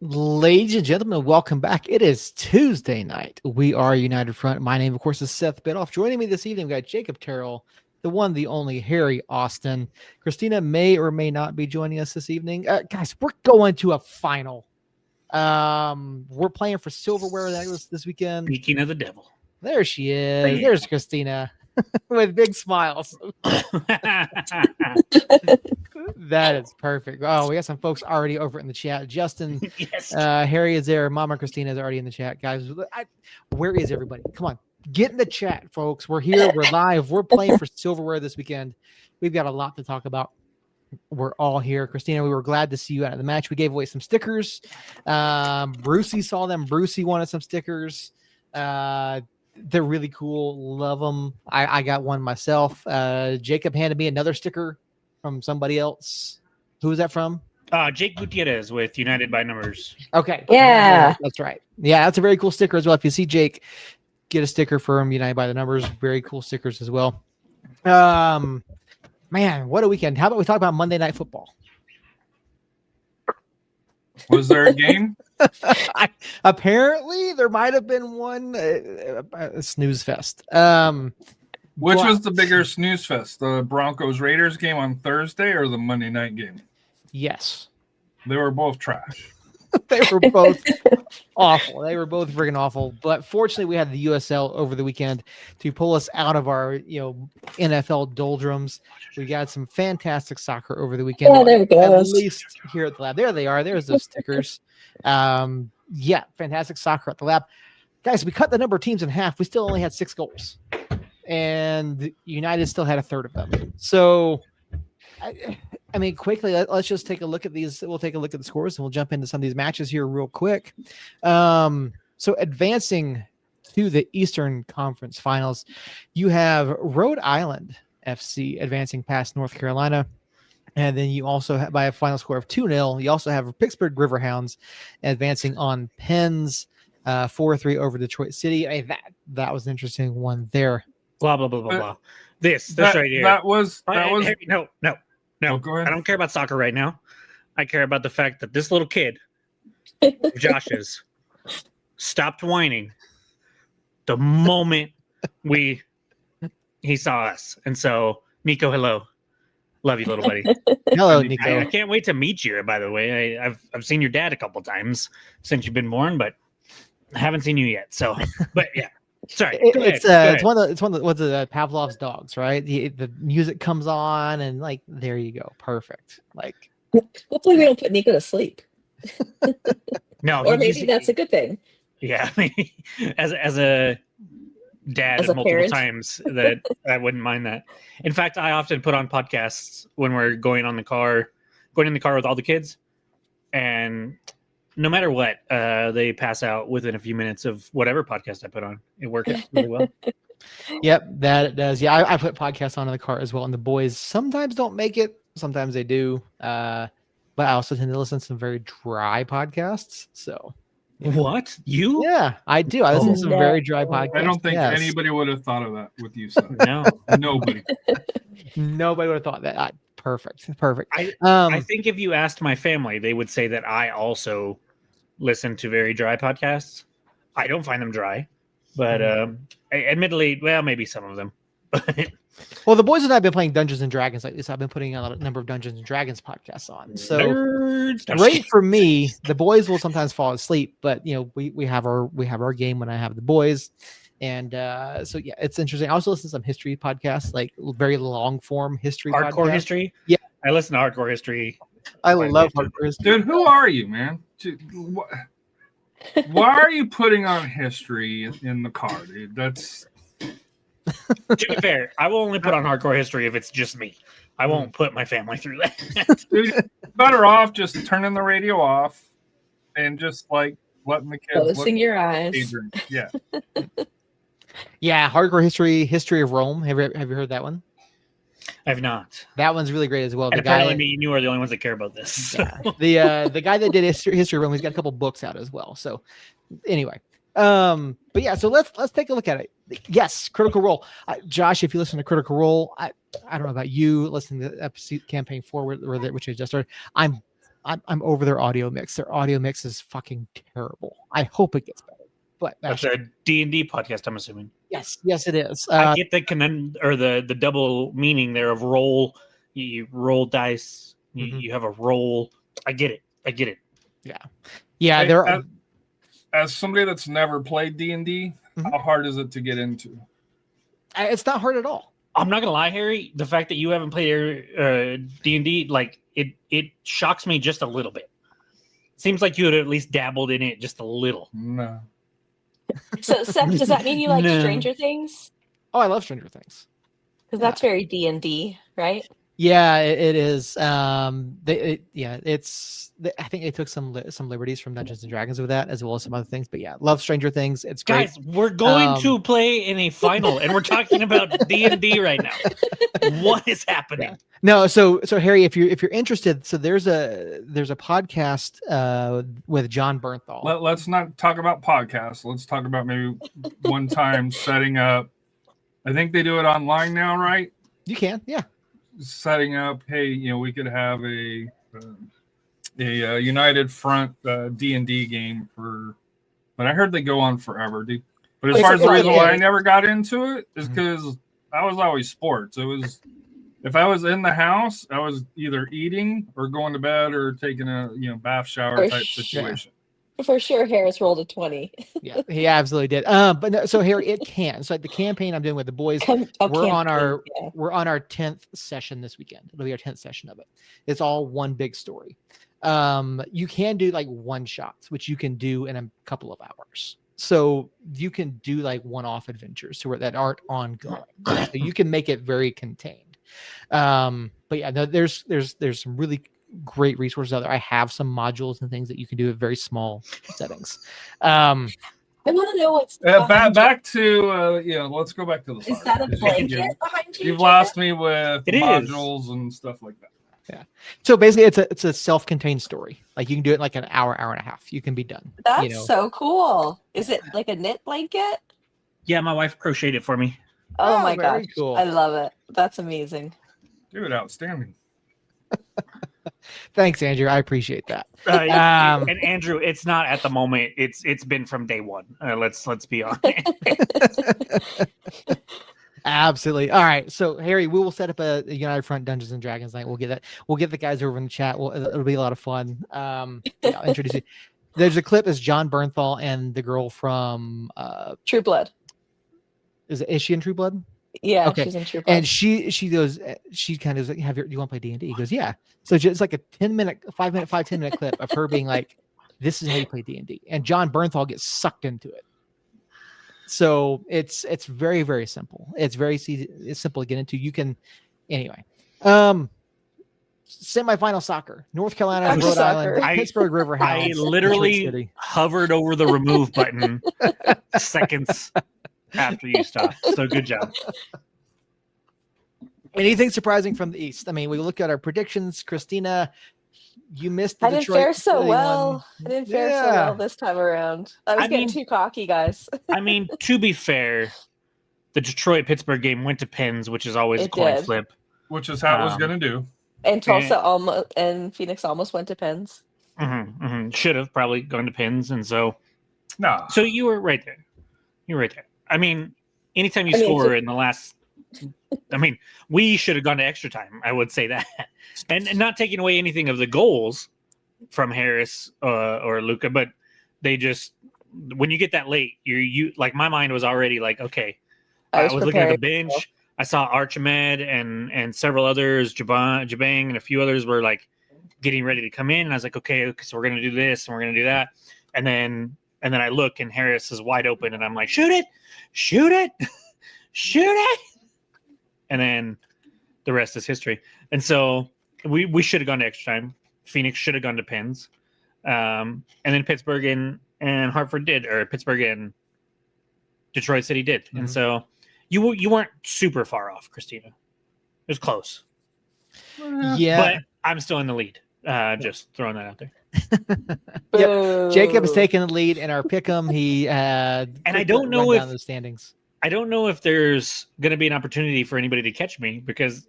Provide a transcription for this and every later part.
Ladies and gentlemen, welcome back. It is Tuesday night. We are United Front. My name, of course, is Seth Bidoff. Joining me this evening, we got Jacob Terrell, the one, the only Harry Austin. Christina may or may not be joining us this evening. Guys, we're going to a final. We're playing for silverware that was this weekend. Speaking of the devil. There she is. There's Christina with big smiles. That is perfect. Oh, we got some folks already over in the chat. Justin, yes. Harry is there. Mama Christina is already in the chat. Guys, where is everybody? Come on, get in the chat, folks. We're here. We're live. We're playing for silverware this weekend. We've got a lot to talk about. We're all here. Christina, we were glad to see you out of the match. We gave away some stickers. Brucey saw them. Brucey wanted some stickers. They're really cool. Love them. I got one myself. Jacob handed me another sticker from somebody else. Who was that from? Jake Gutierrez with United by Numbers. Okay. Yeah. That's right. Yeah, that's a very cool sticker as well. If you see Jake, get a sticker from United by the Numbers. Very cool stickers as well. Man, what a weekend. How about we talk about Monday Night Football? Was there a game? Apparently, there might have been one. A snooze fest. Which was the bigger snooze fest? The Broncos-Raiders game on Thursday or the Monday night game? Yes. They were both trash. They were both awful. They were both friggin' awful. But fortunately, we had the USL over the weekend to pull us out of our, NFL doldrums. We got some fantastic soccer over the weekend. Yeah, there it goes. At least here at the lab. There they are. There's those stickers. Yeah, fantastic soccer at the lab. Guys, we cut the number of teams in half. We still only had 6 goals. And United still had a third of them. So, I mean, quickly, let's just take a look at these. We'll take a look at the scores and we'll jump into some of these matches here real quick. So advancing to the Eastern Conference Finals, you have Rhode Island FC advancing past North Carolina. And then you also have, by a final score of 2-0, you also have Pittsburgh Riverhounds advancing on Pens 4-3 over Detroit City. I mean, that was an interesting one there. Blah, blah, blah, blah, blah. This right here. That was No. Oh, go ahead. I don't care about soccer right now. I care about the fact that this little kid, Josh's, stopped whining the moment he saw us. And so, Nico, hello. Love you, little buddy. Hello, Nico. I can't wait to meet you, by the way. I've seen your dad a couple times since you've been born, but I haven't seen you yet. So, but yeah. Sorry. It's one of the Pavlov's dogs, right? The music comes on and there you go. Perfect. Hopefully we don't put Nico to sleep. No, or maybe that's a good thing. Yeah. as a dad as a multiple parent. times, that I wouldn't mind that. In fact, I often put on podcasts when we're going in the car with all the kids, and no matter what, they pass out within a few minutes of whatever podcast I put on. It works really well. Yep, that it does. Yeah, I put podcasts on in the car as well, and the boys sometimes don't make it. Sometimes they do. But I also tend to listen to some very dry podcasts. So, what? You? Yeah, I do. I listen to some very dry podcasts. I don't think anybody would have thought of that with you, Seth. No, nobody. Nobody would have thought that. Perfect. I think if you asked my family, they would say that I also listen to very dry podcasts. I don't find them dry, but admittedly, well, maybe some of them. Well, the boys and I have been playing Dungeons and Dragons like this. I've been putting a number of Dungeons and Dragons podcasts on. So great for me. The boys will sometimes fall asleep, but we have our game when I have the boys. And so yeah, it's interesting. I also listen to some history podcasts, like very long form history. Hardcore history. Yeah, I listen to hardcore history. I love hardcore history. Dude, who are you, man? Why are you putting on history in the car, dude? That's. To be fair, I will only put on hardcore history if it's just me. I won't put my family through that. Dude, better off just turning the radio off and just letting the kids closing your eyes. Yeah. Yeah, hardcore history of Rome. Have you heard that one? I've not. That one's really great as well. And apparently, me and you are the only ones that care about this. So. Yeah. The guy that did history of Rome, he's got a couple books out as well. So, anyway, but yeah, so let's take a look at it. Yes, Critical Role. Josh, if you listen to Critical Role, I don't know about you listening to the episode campaign 4, which I just started. I'm I'm over their audio mix. Their audio mix is fucking terrible. I hope it gets better. But That's a D&D podcast, I'm assuming. yes, it is. I get the double meaning there of roll. You roll dice. You have a roll. I get it. Yeah. Hey, They're as somebody that's never played D&D, how hard is it to get into? it's not hard at all. I'm not gonna lie, Harry. The fact that you haven't played D&D, like it shocks me just a little bit. Seems like you had at least dabbled in it just a little. No. So, Seth, does that mean you like No. Stranger Things? Oh, I love Stranger Things. Because that's very D&D, right? Yeah, it is. I think they took some liberties from Dungeons and Dragons with that, as well as some other things. But yeah, love Stranger Things. It's great. Guys, we're going to play in a final, and we're talking about D&D right now. What is happening? Yeah. No, so Harry, if you're interested, so there's a podcast with John Bernthal. Let's not talk about podcasts. Let's talk about maybe one time setting up. I think they do it online now, right? You can, yeah. Setting up, hey, we could have a United Front D&D game but I heard they go on forever, dude. But as far as the reason why I never got into it is because I was always sports. It was, if I was in the house, I was either eating or going to bed or taking a bath shower type situation. For sure, Harris rolled a 20. Yeah, he absolutely did. But no, so Harry, it can. So like the campaign I'm doing with the boys, we're on our 10th session this weekend. It'll be our 10th session of it. It's all one big story. You can do like one shots, which you can do in a couple of hours. So you can do like one-off adventures that aren't ongoing. So you can make it very contained. But yeah, no, there's some really great resources out there. I have some modules and things that you can do at very small settings. I want to know what's back to let's go back to the Is that a blanket behind you? You've lost me with It modules and stuff like that. Yeah. So basically it's a self-contained story. Like you can do it in like an hour and a half. You can be done. That's so cool. Is it like a knit blanket? Yeah, my wife crocheted it for me. Oh my very gosh. cool. I love it. That's amazing. Dude, outstanding. Thanks, Andrew. I appreciate that. And Andrew, it's not at the moment. It's been from day one. Let's be honest. Absolutely. All right. So Harry, we will set up a United Front Dungeons and Dragons night. We'll get the guys over in the chat. It'll be a lot of fun. I'll introduce you. There's a clip as John Bernthal and the girl from True Blood. Is she in True Blood? Yeah, okay. She's in True Blood. And she goes, she kind of like, do you want to play D&D? He goes, yeah. So it's like a 10 minute clip of her being like, this is how you play D&D. And John Bernthal gets sucked into it. So it's very, very simple. It's very easy. It's simple to get into. You can, anyway. Semifinal soccer, North Carolina, Rhode Island, Pittsburgh River Hounds. I literally hovered over the remove button seconds after you stopped. So good job. Anything surprising from the East? I mean, we look at our predictions. Christina, you missed the I didn't Detroit fare so Philly well. one. I didn't fare so well this time around. I was getting too cocky, guys. I mean, to be fair, the Detroit-Pittsburgh game went to pins, which is always a coin flip. Which is how it was going to do. And Tulsa and Phoenix almost went to pins. Should have probably gone to pins. And so, no. So you were right there. You were right there. I mean, anytime you score in the last, we should have gone to extra time. I would say that, and not taking away anything of the goals from Harris or Luca, but they just, when you get that late, you like, my mind was already like, okay, I was looking at the bench. I saw Archimed and several others, Jabang and a few others were like getting ready to come in, and I was like, okay, so we're gonna do this and we're gonna do that, and then I look and Harris is wide open, and I'm like, shoot it, shoot it. And then the rest is history. And so we should have gone to extra time. Phoenix should have gone to pins. And then Pittsburgh and Hartford did, or Pittsburgh and Detroit City did. Mm-hmm. And so you weren't super far off, Christina. It was close. Yeah. But I'm still in the lead. Just throwing that out there. Yep. Jacob is taking the lead in our pick'em. He and I don't know if the standings. I don't know if there's going to be an opportunity for anybody to catch me, because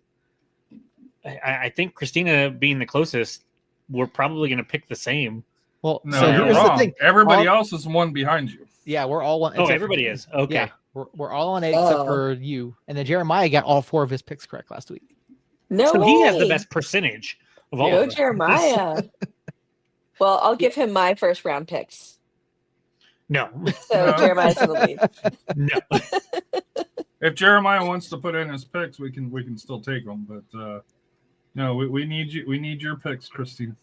I think Christina being the closest we're probably going to pick the same. Well, No, so you're here's wrong. the thing. Everybody else is one behind you. Yeah, we're all one. Oh, except everybody for, is. Okay. Yeah, we're all on 8 except Oh. for you. And then Jeremiah got all 4 of his picks correct last week. No So way. he has the best percentage of all Go of us. Jeremiah. Well, I'll give him my first round picks. No. So No. Jeremiah's in the lead. No. If Jeremiah wants to put in his picks, we can still take them. But no, we need you. We need your picks, Christine.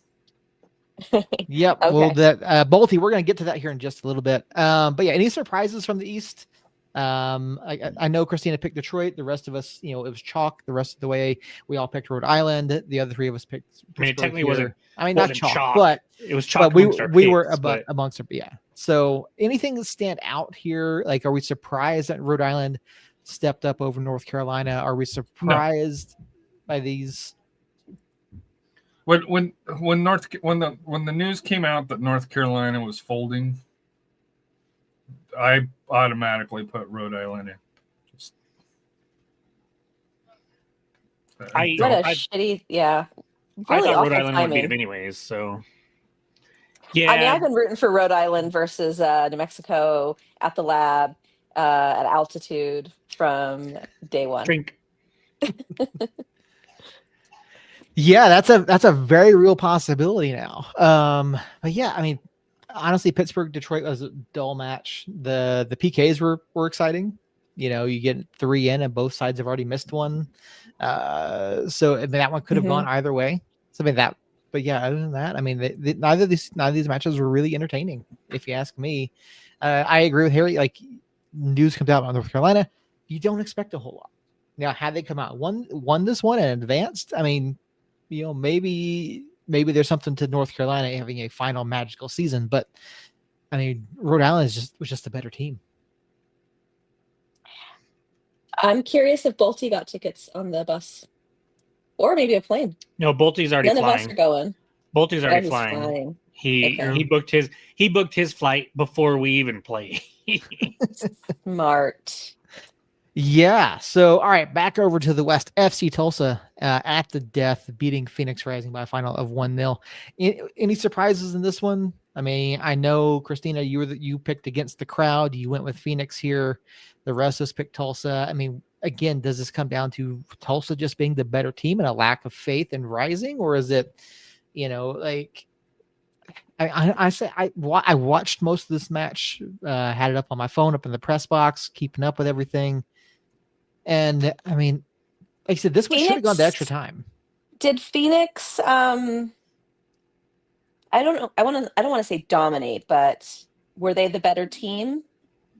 Yep. Okay. Well, that Bolty, we're going to get to that here in just a little bit. But yeah, any surprises from the East? I know Christina picked Detroit. The rest of us, it was chalk. The rest of the way, we all picked Rhode Island. The other 3 of us picked. I mean, it technically here. wasn't. Not wasn't chalk, but it was chalk. but we amongst our were picks, but amongst our, yeah. So anything that stand out here? Like, are we surprised that Rhode Island stepped up over North Carolina? Are we surprised by these? When the news came out that North Carolina was folding, I automatically put Rhode Island in. What a shitty, yeah. Really I thought Rhode awful Island would beat timing. him anyways. So yeah, I mean, I've been rooting for Rhode Island versus New Mexico at the lab at altitude from day one. drink. Yeah, that's a very real possibility now. But yeah, I mean, honestly, Pittsburgh Detroit was a dull match. The PKs were exciting. You get 3 in, and both sides have already missed one. So I mean, that one could have gone either way. So I mean that, but yeah, other than that, I mean, neither of these matches were really entertaining, if you ask me. I agree with Harry. Like, news comes out on North Carolina, you don't expect a whole lot. Now, had they come out won this one and advanced, I mean, maybe there's something to North Carolina having a final magical season, but I mean, Rhode Island was just a better team. I'm curious if Bolte got tickets on the bus, or maybe a plane. No, Bolte's already None flying. of us are going. Bolte's already He's flying. Okay. He booked his flight before we even play. Smart. Yeah. So, all right, back over to the West. FC Tulsa at the death, beating Phoenix Rising by a final of 1-0. Any surprises in this one? I mean, I know, Christina, you picked against the crowd. You went with Phoenix here. The rest of us picked Tulsa. I mean, again, does this come down to Tulsa just being the better team and a lack of faith in Rising, or is it, like? I watched most of this match, had it up on my phone, up in the press box, keeping up with everything. And I mean, like I said, this one should have gone the extra time. Did Phoenix, I don't know. I don't want to say dominate, but were they the better team?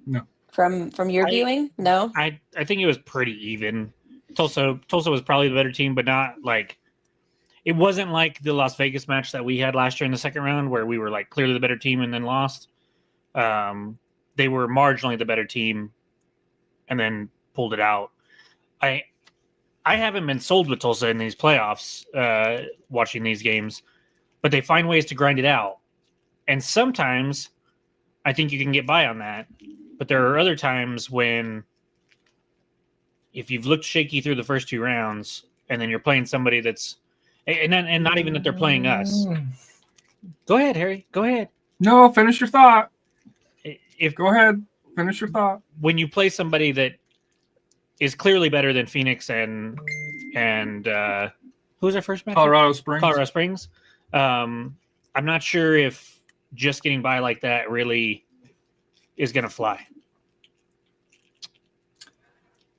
No. From your viewing? No. I think it was pretty even. Tulsa was probably the better team, but not like. It wasn't like the Las Vegas match that we had last year in the second round where we were like clearly the better team and then lost. They were marginally the better team and then pulled it out. I haven't been sold with Tulsa in these playoffs, watching these games, but they find ways to grind it out. And sometimes I think you can get by on that. But there are other times when if you've looked shaky through the first 2 rounds and then you're playing somebody that's and not even that they're playing us. Go ahead, Harry. Go ahead. No, finish your thought. Go ahead. Finish your thought. When you play somebody that is clearly better than Phoenix and who was our first match? Colorado Springs. I'm not sure if just getting by like that really is going to fly.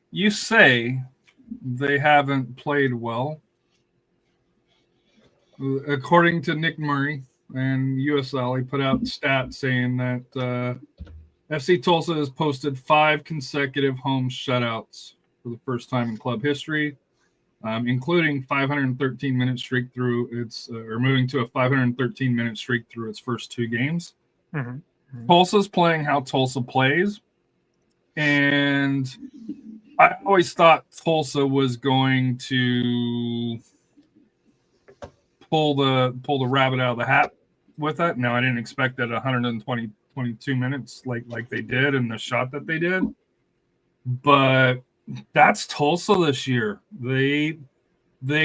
You say they haven't played well. According to Nick Murray and USL, he put out stats saying that FC Tulsa has posted 5 consecutive home shutouts for the first time in club history, including 513-minute streak through moving to a 513-minute streak through its first 2 games. Mm-hmm. Tulsa's playing how Tulsa plays, and I always thought Tulsa was going to pull the rabbit out of the hat with it. Now, I didn't expect that 22 minutes like they did and the shot that they did, but that's Tulsa this year. They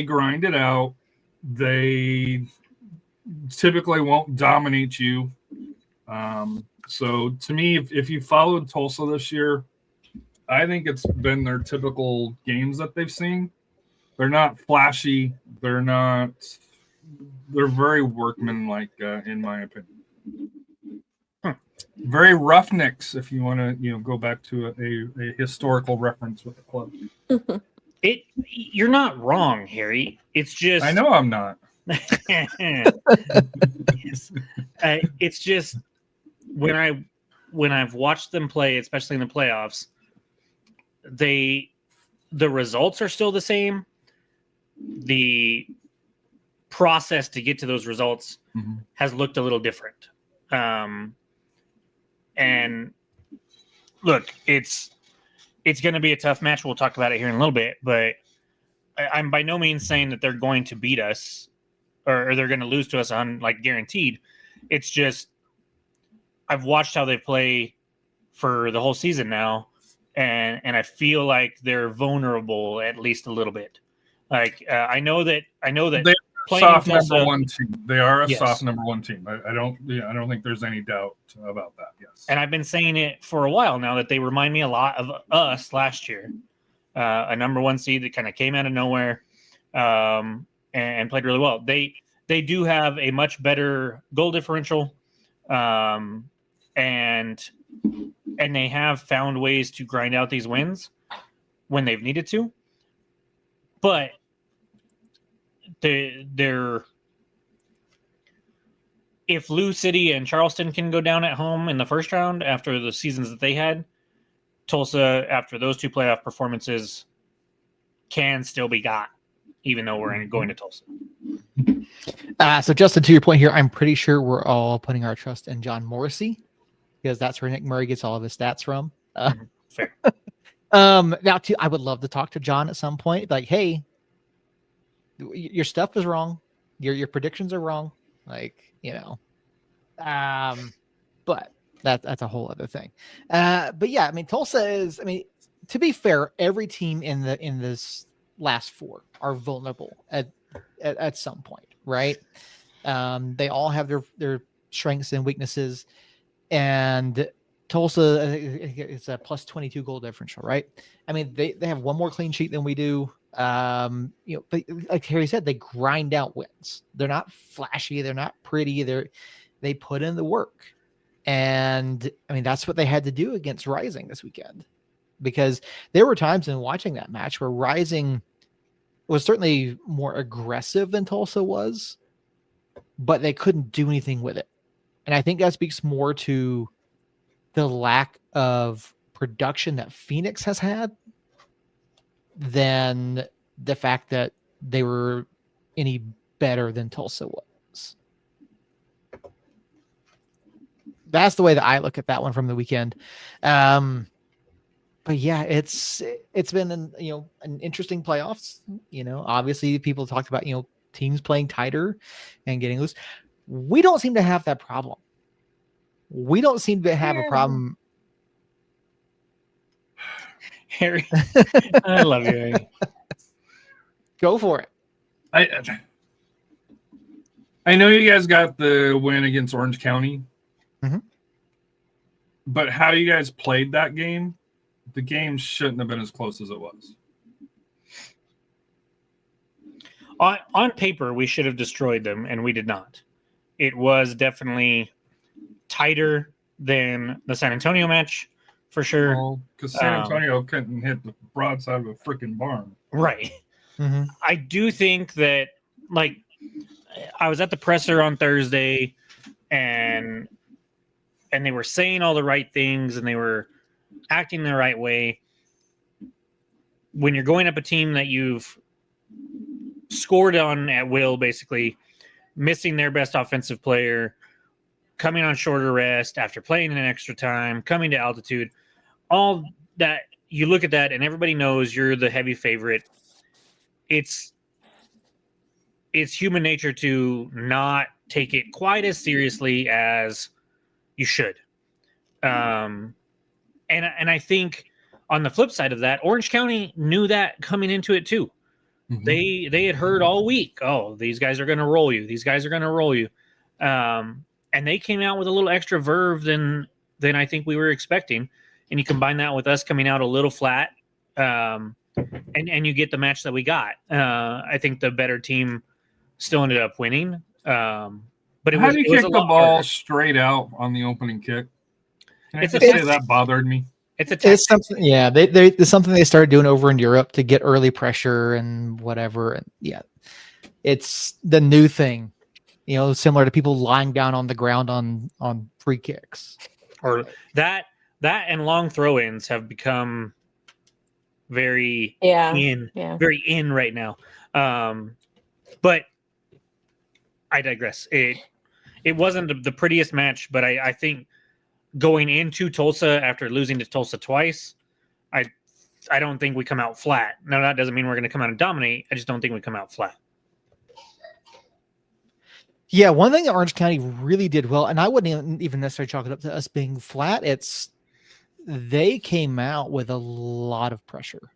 grind it out. They typically won't dominate you. So to me, if you followed Tulsa this year, I think it's been their typical games that they've seen. They're not flashy. They're very workmanlike, in my opinion. Very roughnecks, if you want to, go back to a historical reference with the club. You're not wrong, Harry. It's just I know I'm not. Yes. It's just when I've watched them play, especially in the playoffs, the results are still the same. The process to get to those results has looked a little different. And look, it's going to be a tough match. We'll talk about it here in a little bit, but I'm by no means saying that they're going to beat us or they're going to lose to us on like guaranteed. It's just I've watched how they play for the whole season now, and I feel like they're vulnerable at least a little bit. Like I know that they're playing soft Tulsa, number one team. They are a Yes. soft number one team. I don't think there's any doubt about that. Yes. and I've been saying it for a while now that they remind me a lot of us last year, a number one seed that kind of came out of nowhere, and played really well. They do have a much better goal differential, and they have found ways to grind out these wins when they've needed to. But they're if Lou City and Charleston can go down at home in the first round after the seasons that they had, Tulsa, after those two playoff performances, can still be got, even though we're going to Tulsa. So Justin, to your point here, I'm pretty sure we're all putting our trust in John Morrissey because that's where Nick Murray gets all of his stats from. Fair. Now, too, I would love to talk to John at some point. Like, hey, your stuff is wrong. Your predictions are wrong. Like, but that's a whole other thing. But yeah, I mean, Tulsa is. I mean, to be fair, every team in this last four are vulnerable at some point, right? They all have their strengths and weaknesses, and Tulsa is a plus 22 goal differential, right? I mean, they have one more clean sheet than we do. But like Harry said, they grind out wins. They're not flashy. They're not pretty. They put in the work. And I mean, that's what they had to do against Rising this weekend, because there were times in watching that match where Rising was certainly more aggressive than Tulsa was, but they couldn't do anything with it. And I think that speaks more to the lack of production that Phoenix has had than the fact that they were any better than Tulsa was. That's the way that I look at that one from the weekend. But yeah, it's been an interesting playoffs. Obviously people talked about teams playing tighter and getting loose. We don't seem to have that problem. We don't seem to have a problem. Harry, I love you, Harry. Go for it. I know you guys got the win against Orange County, but how you guys played that game, the game shouldn't have been as close as it was. On paper, we should have destroyed them, and we did not. It was definitely tighter than the San Antonio match, for sure. Because San Antonio couldn't hit the broadside of a freaking barn. Right. I do think that, like, I was at the presser on Thursday, and they were saying all the right things, and they were acting the right way. When you're going up a team that you've scored on at will, basically missing their best offensive player, coming on shorter rest after playing in an extra time, coming to altitude, all that, you look at that and everybody knows you're the heavy favorite. It's human nature to not take it quite as seriously as you should. And I think on the flip side of that, Orange County knew that coming into it too. They had heard all week, oh, these guys are going to roll you. These guys are going to roll you. And they came out with a little extra verve than I think we were expecting. And you combine that with us coming out a little flat, and you get the match that we got. I think the better team still ended up winning. But how do you kick the ball straight out on the opening kick? Can I just say that bothered me? It's something, yeah. It's something they started doing over in Europe to get early pressure and whatever. And yeah, it's the new thing, similar to people lying down on the ground on free kicks. Or that and long throw-ins have become very very in right now. But I digress. It wasn't the prettiest match, but I think going into Tulsa after losing to Tulsa twice, I don't think we come out flat. Now, that doesn't mean we're going to come out and dominate. I just don't think we come out flat. Yeah, one thing that Orange County really did well, and I wouldn't even necessarily chalk it up to us being flat, they came out with a lot of pressure.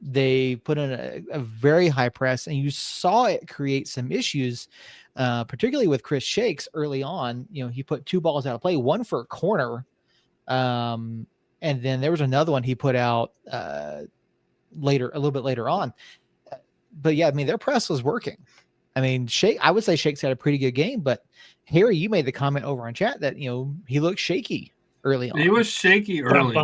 They put in a very high press, and you saw it create some issues, particularly with Chris Shakes early on. He put 2 balls out of play, one for a corner, and then there was another one he put out a little bit later on. But yeah, I mean, their press was working. I mean, I would say Shakes had a pretty good game, but Harry, you made the comment over on chat that he looked shaky early on. He was shaky early.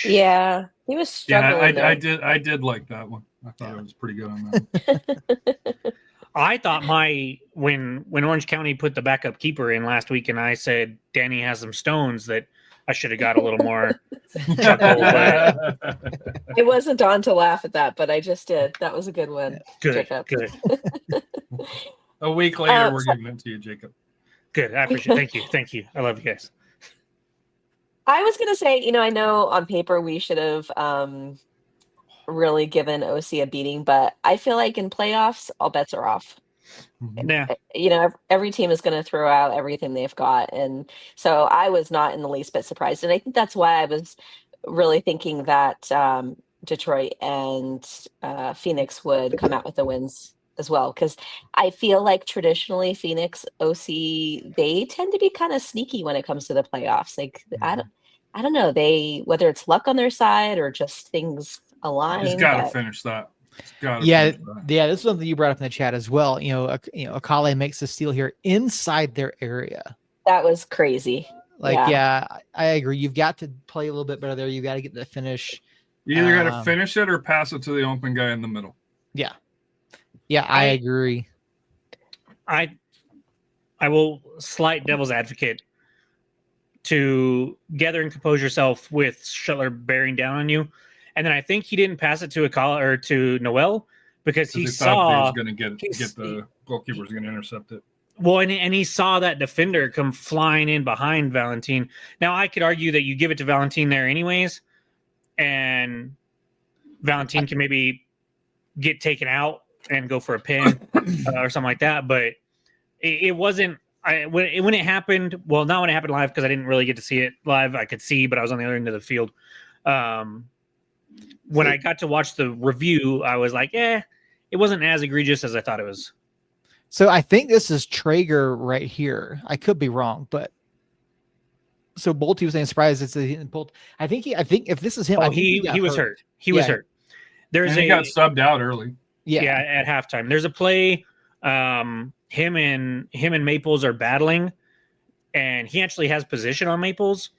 Yeah, he was struggling. Yeah, I did like that one. I thought it was pretty good on that. I thought when Orange County put the backup keeper in last week, and I said Danny has some stones, that I should have got a little more chuckle. But it wasn't on to laugh at that, but I just did. That was a good one. Good. A week later, we're giving it to you, Jacob. Good. I appreciate it. Thank you. I love you guys. I was going to say, I know on paper we should have really given OC a beating, but I feel like in playoffs, all bets are off. Yeah. Every team is going to throw out everything they've got. And so I was not in the least bit surprised. And I think that's why I was really thinking that Detroit and Phoenix would come out with the wins as well. Because I feel like traditionally Phoenix, OC, they tend to be kind of sneaky when it comes to the playoffs. Like, I don't know, whether it's luck on their side or just things align. He's got to finish that. Yeah, this is something you brought up in the chat as well. Akale makes the steal here inside their area. That was crazy. I agree. You've got to play a little bit better there. You got to get the finish. You either got to finish it or pass it to the open guy in the middle. Yeah, I agree. I will slight devil's advocate to gather and compose yourself with Shuttler bearing down on you. And then I think he didn't pass it to Akala or to Noel because he saw he was going to get the goalkeeper was going to intercept it. Well, and he saw that defender come flying in behind Valentin. Now, I could argue that you give it to Valentin there anyways, and Valentin can maybe get taken out and go for a pin or something like that. But it wasn't. When it happened, well, not when it happened live because I didn't really get to see it live. I could see, but I was on the other end of the field. When I got to watch the review, I was like, it wasn't as egregious as I thought it was. So I think this is Traeger right here. I could be wrong, but so Bolte was saying surprised it's Bolt. I think if this is him, he was hurt. He was hurt. He got subbed out early. Yeah, at halftime. There's a play. Him and Maples are battling, and he actually has position on Maples.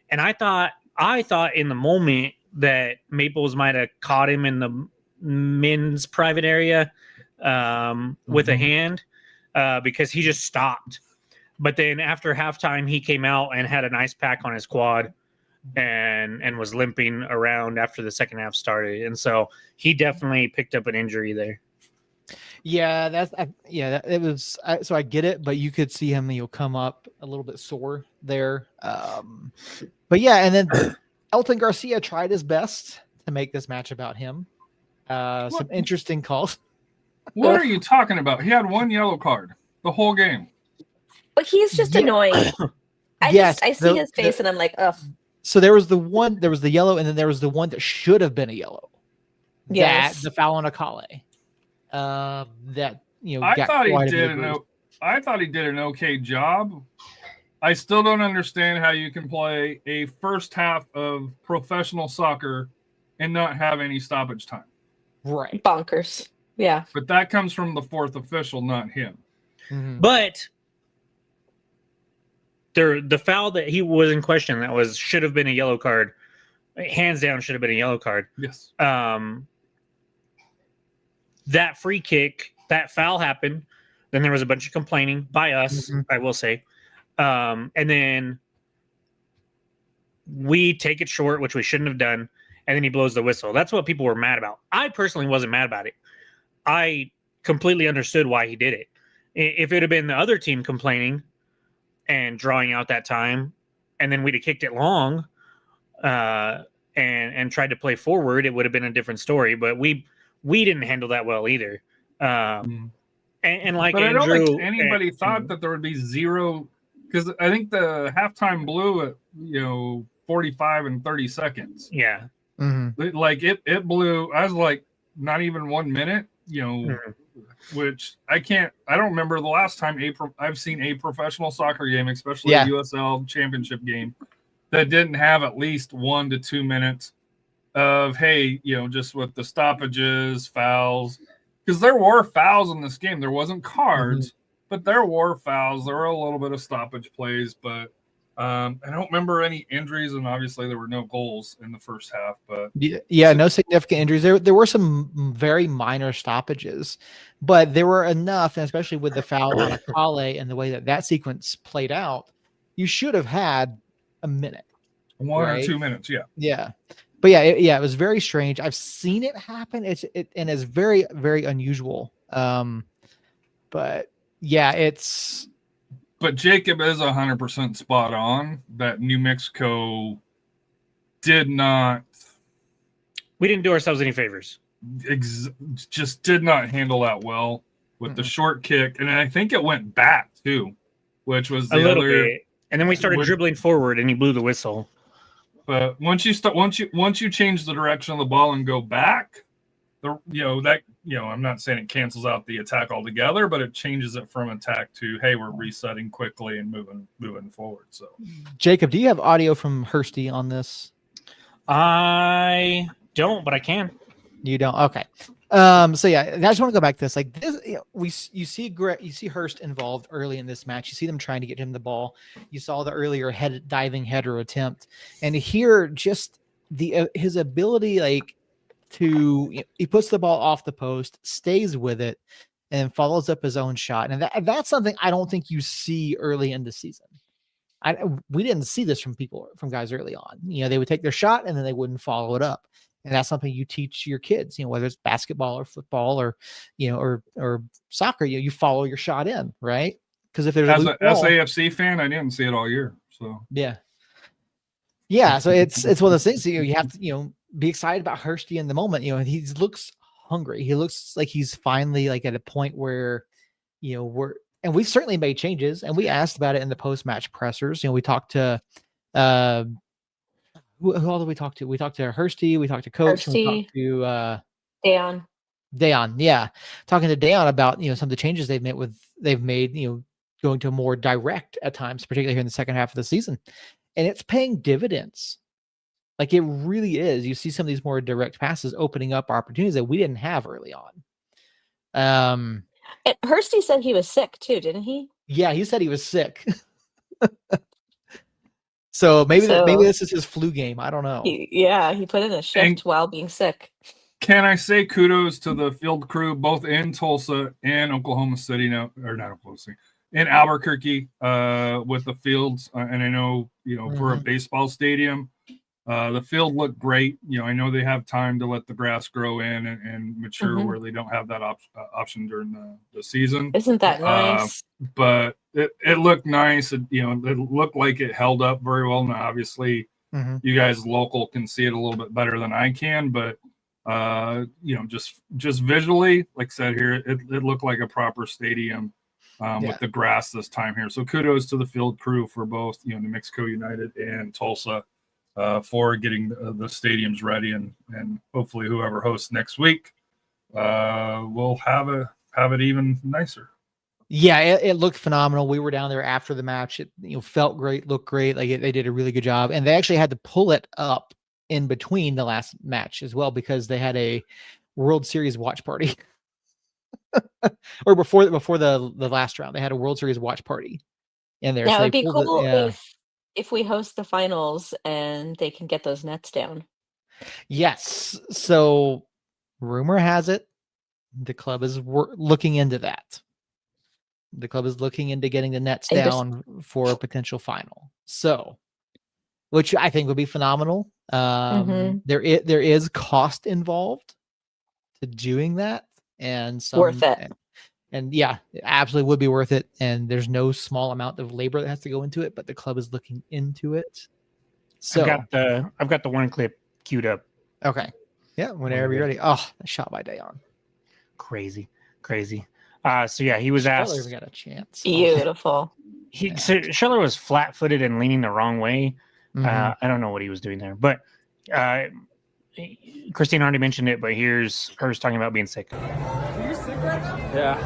And I thought in the moment that Maples might have caught him in the men's private area with a hand because he just stopped. But then after halftime, he came out and had an ice pack on his quad and was limping around after the second half started. And so he definitely picked up an injury there. Yeah, it was. So I get it, but you could see him, come up a little bit sore there. But yeah, and then Elton Garcia tried his best to make this match about him. Some interesting calls. What are you talking about? He had one yellow card the whole game. But he's just annoying. I see his face and I'm like, ugh. So there was the yellow, and then there was the one that should have been a yellow. Yes. The foul on Akale. I thought he did. I thought he did an okay job. I still don't understand how you can play a first half of professional soccer and not have any stoppage time. Right. Bonkers. Yeah. But that comes from the fourth official, not him. Mhm. But the foul that he was in question that should have been a yellow card, hands down should have been a yellow card. Yes. That free kick, that foul happened. Then there was a bunch of complaining by us, I will say. And then we take it short, which we shouldn't have done. And then he blows the whistle. That's what people were mad about. I personally wasn't mad about it. I completely understood why he did it. If it had been the other team complaining and drawing out that time, and then we'd have kicked it long and tried to play forward, it would have been a different story. But we didn't handle that well either. And like but Andrew, I don't think anybody thought that there would be zero, because I think the halftime blew at 45 and 30 seconds. Yeah. Mm-hmm. Like it blew. I was like, not even 1 minute, which I don't remember the last time I've seen a professional soccer game, especially a USL championship game, that didn't have at least 1 to 2 minutes of, hey, just with the stoppages, fouls, because there were fouls in this game. There wasn't cards, but there were fouls. There were a little bit of stoppage plays, but I don't remember any injuries, and obviously there were no goals in the first half. But no significant injuries. There were some very minor stoppages, but there were enough, and especially with the foul on Akale and the way that sequence played out, you should have had a minute, 1 or 2 minutes. Yeah. But it was very strange. I've seen it happen. And it's very, very unusual. But yeah, it's. But Jacob is 100% spot on that New Mexico did not. We didn't do ourselves any favors. Just did not handle that well with the short kick, and I think it went back too, which was a little bit. And then we started dribbling forward, and he blew the whistle. But once you change the direction of the ball and go back, I'm not saying it cancels out the attack altogether, but it changes it from attack to, hey, we're resetting quickly and moving forward. So, Jacob, do you have audio from Hursty on this? I don't, but I can. You don't? Okay. So yeah, I just want to go back to this. Like this, you see Hurst involved early in this match. You see them trying to get him the ball. You saw the earlier diving header attempt, and here just his ability, he puts the ball off the post, stays with it, and follows up his own shot. And that's something I don't think you see early in the season. We didn't see this from guys early on. They would take their shot and then they wouldn't follow it up. And that's something you teach your kids, whether it's basketball or football or soccer, you follow your shot in, right? Because if there's as a SAFC fan, I didn't see it all year. So yeah. So it's one of those things. You have to, be excited about Hursty in the moment. He looks hungry. He looks like he's finally at a point where, and we've certainly made changes, and we asked about it in the post-match pressers. We talked to, who all did we talk to? We talked to Hursty, we talked to Coach, and we talked to Dayonn. Yeah. Talking to Dayonn about, some of the changes they've made, going to a more direct at times, particularly here in the second half of the season. And it's paying dividends. Like it really is. You see some of these more direct passes opening up opportunities that we didn't have early on. And Hursty said he was sick too, didn't he? Yeah, he said he was sick. So maybe this is his flu game. I don't know. He put in a shift while being sick. Can I say kudos to the field crew both in Tulsa and Oklahoma City now, or not Oklahoma City, in Albuquerque with the fields. And I know, for a baseball stadium, the field looked great. I know they have time to let the grass grow in and mature where they don't have that option during the season. Isn't that nice? But it looked nice. It looked like it held up very well. Now, obviously, you guys local can see it a little bit better than I can, but just visually, like I said here, it looked like a proper stadium with the grass this time here. So kudos to the field crew for both, New Mexico United and Tulsa for getting the stadiums ready, and hopefully whoever hosts next week will have it even nicer. Yeah, it looked phenomenal. We were down there after the match. It felt great, looked great. Like they did a really good job, and they actually had to pull it up in between the last match as well because they had a World Series watch party, or before the last round, they had a World Series watch party in there. Now So they it'd be pulled it. cool Yeah. if we host the finals and they can get those nets down. Yes. So rumor has it the club is looking into that. The club is looking into getting the nets And just down for a potential final. So, which I think would be phenomenal. Mhm. There is cost involved to doing that, and Worth it. and yeah, it absolutely would be worth it. And there's no small amount of labor that has to go into it, but the club is looking into it. So I've got the one clip queued up. okay, yeah, whenever you're ready. Oh, a shot by Dayonn. Crazy. So yeah, he was asked. Schiller got a chance. Beautiful. So Schiller was flat-footed and leaning the wrong way. Mhm. I don't know what he was doing there, but Christine already mentioned it. But here's her talking about being sick. Are you sick right now? Yeah.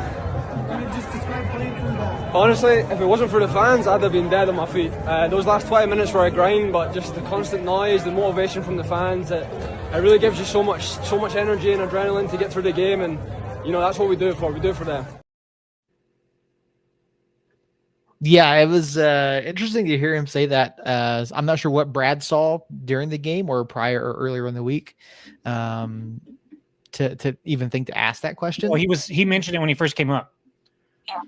Can you just describe playing through that? Honestly, if it wasn't for the fans, I'd have been dead on my feet. Those last 20 minutes were a grind, but just the constant noise, the motivation from the fans, it really gives you so much energy and adrenaline to get through the game, and that's what we do it for. We do it for them. Yeah, it was interesting to hear him say that. I'm not sure what Brad saw during the game or prior or earlier in the week, to even think to ask that question. Well, he mentioned it when he first came up.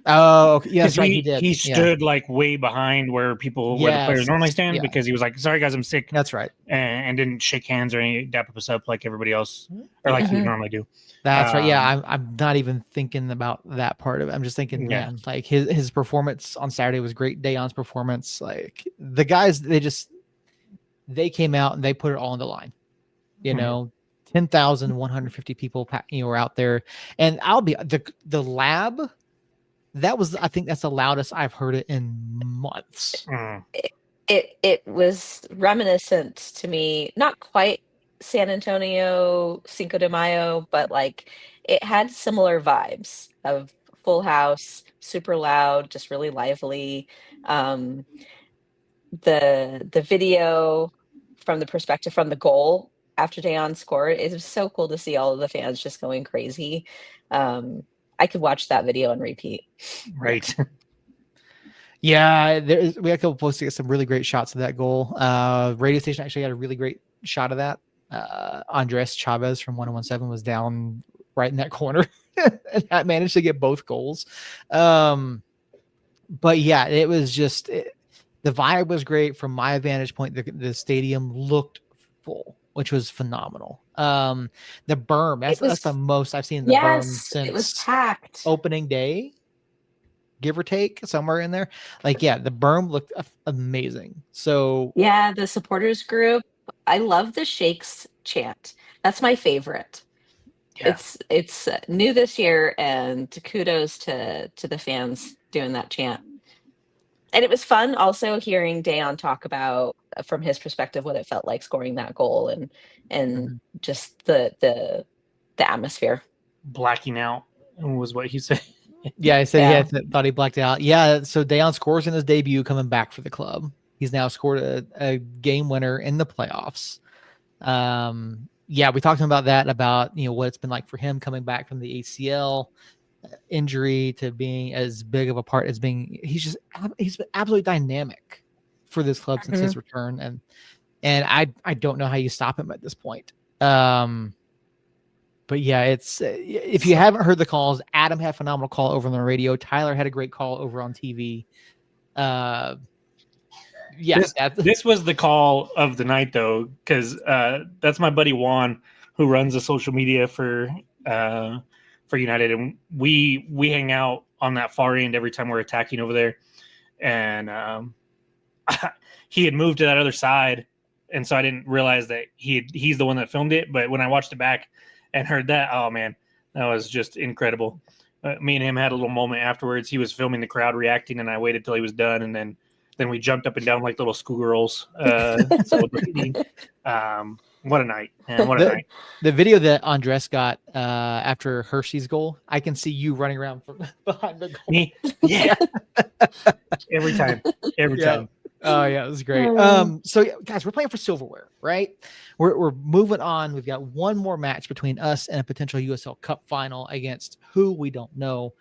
Oh, okay. Yes, right. He did. He Yeah. stood like way behind where the players normally stand because he was like, "Sorry guys, I'm sick." That's right. And didn't shake hands or any dap us up like everybody else or like you normally do. That's right. Yeah, I'm not even thinking about that part of it. I'm just thinking, man, like his performance on Saturday was great. Dayonn's performance, like the guys, they came out and they put it all on the line. 10,150 people, were out there, and the lab. I think that's the loudest I've heard it in months. It was reminiscent to me, not quite San Antonio Cinco de Mayo, but like it had similar vibes of full house, super loud, just really lively. Um, the video from the perspective from the goal after Dayonn scored, it was so cool to see all of the fans just going crazy. I could watch that video and repeat. Right. Yeah, we had a couple posts to get some really great shots of that goal. Radio station actually had a really great shot of that. Andres Chavez from 1017 was down right in that corner and that managed to get both goals. But yeah, it was just the vibe was great from my vantage point. The stadium looked full, which was phenomenal. The berm, that's the most I've seen the berm since it was packed. opening day, give or take, somewhere in there. Like, yeah, the berm looked amazing. So yeah, the supporters group, I love the Shakes chant. That's my favorite. Yeah. It's new this year, and kudos to the fans doing that chant. And it was fun also hearing Dayonn talk about from his perspective what it felt like scoring that goal and just the atmosphere. Blacking out was what he said. Yeah, I said he thought he blacked out. Yeah, so Dayonn scores in his debut coming back for the club. He's now scored a game winner in the playoffs. Yeah, we talked to him about that, about what it's been like for him coming back from the ACL injury to being as big of a part as being. He's been absolutely dynamic for this club since his return, and I don't know how you stop him at this point. But yeah, it's if you haven't heard the calls, Adam had a phenomenal call over on the radio. Tyler had a great call over on TV. This was the call of the night, though, because that's my buddy Juan, who runs the social media for United, and we hang out on that far end every time we're attacking over there. And he had moved to that other side, and so I didn't realize that he's the one that filmed it. But when I watched it back and heard that, oh man, that was just incredible. Me and him had a little moment afterwards. He was filming the crowd reacting, and I waited till he was done, and then Then we jumped up and down like little schoolgirls. Celebrating. What a night! Man, what a night! The video that Andres got after Hershey's goal, I can see you running around from behind the goal. Me, yeah. Every time. Oh yeah, it was great. So yeah, guys, we're playing for silverware, right? We're moving on. We've got one more match between us and a potential USL Cup final against who we don't know.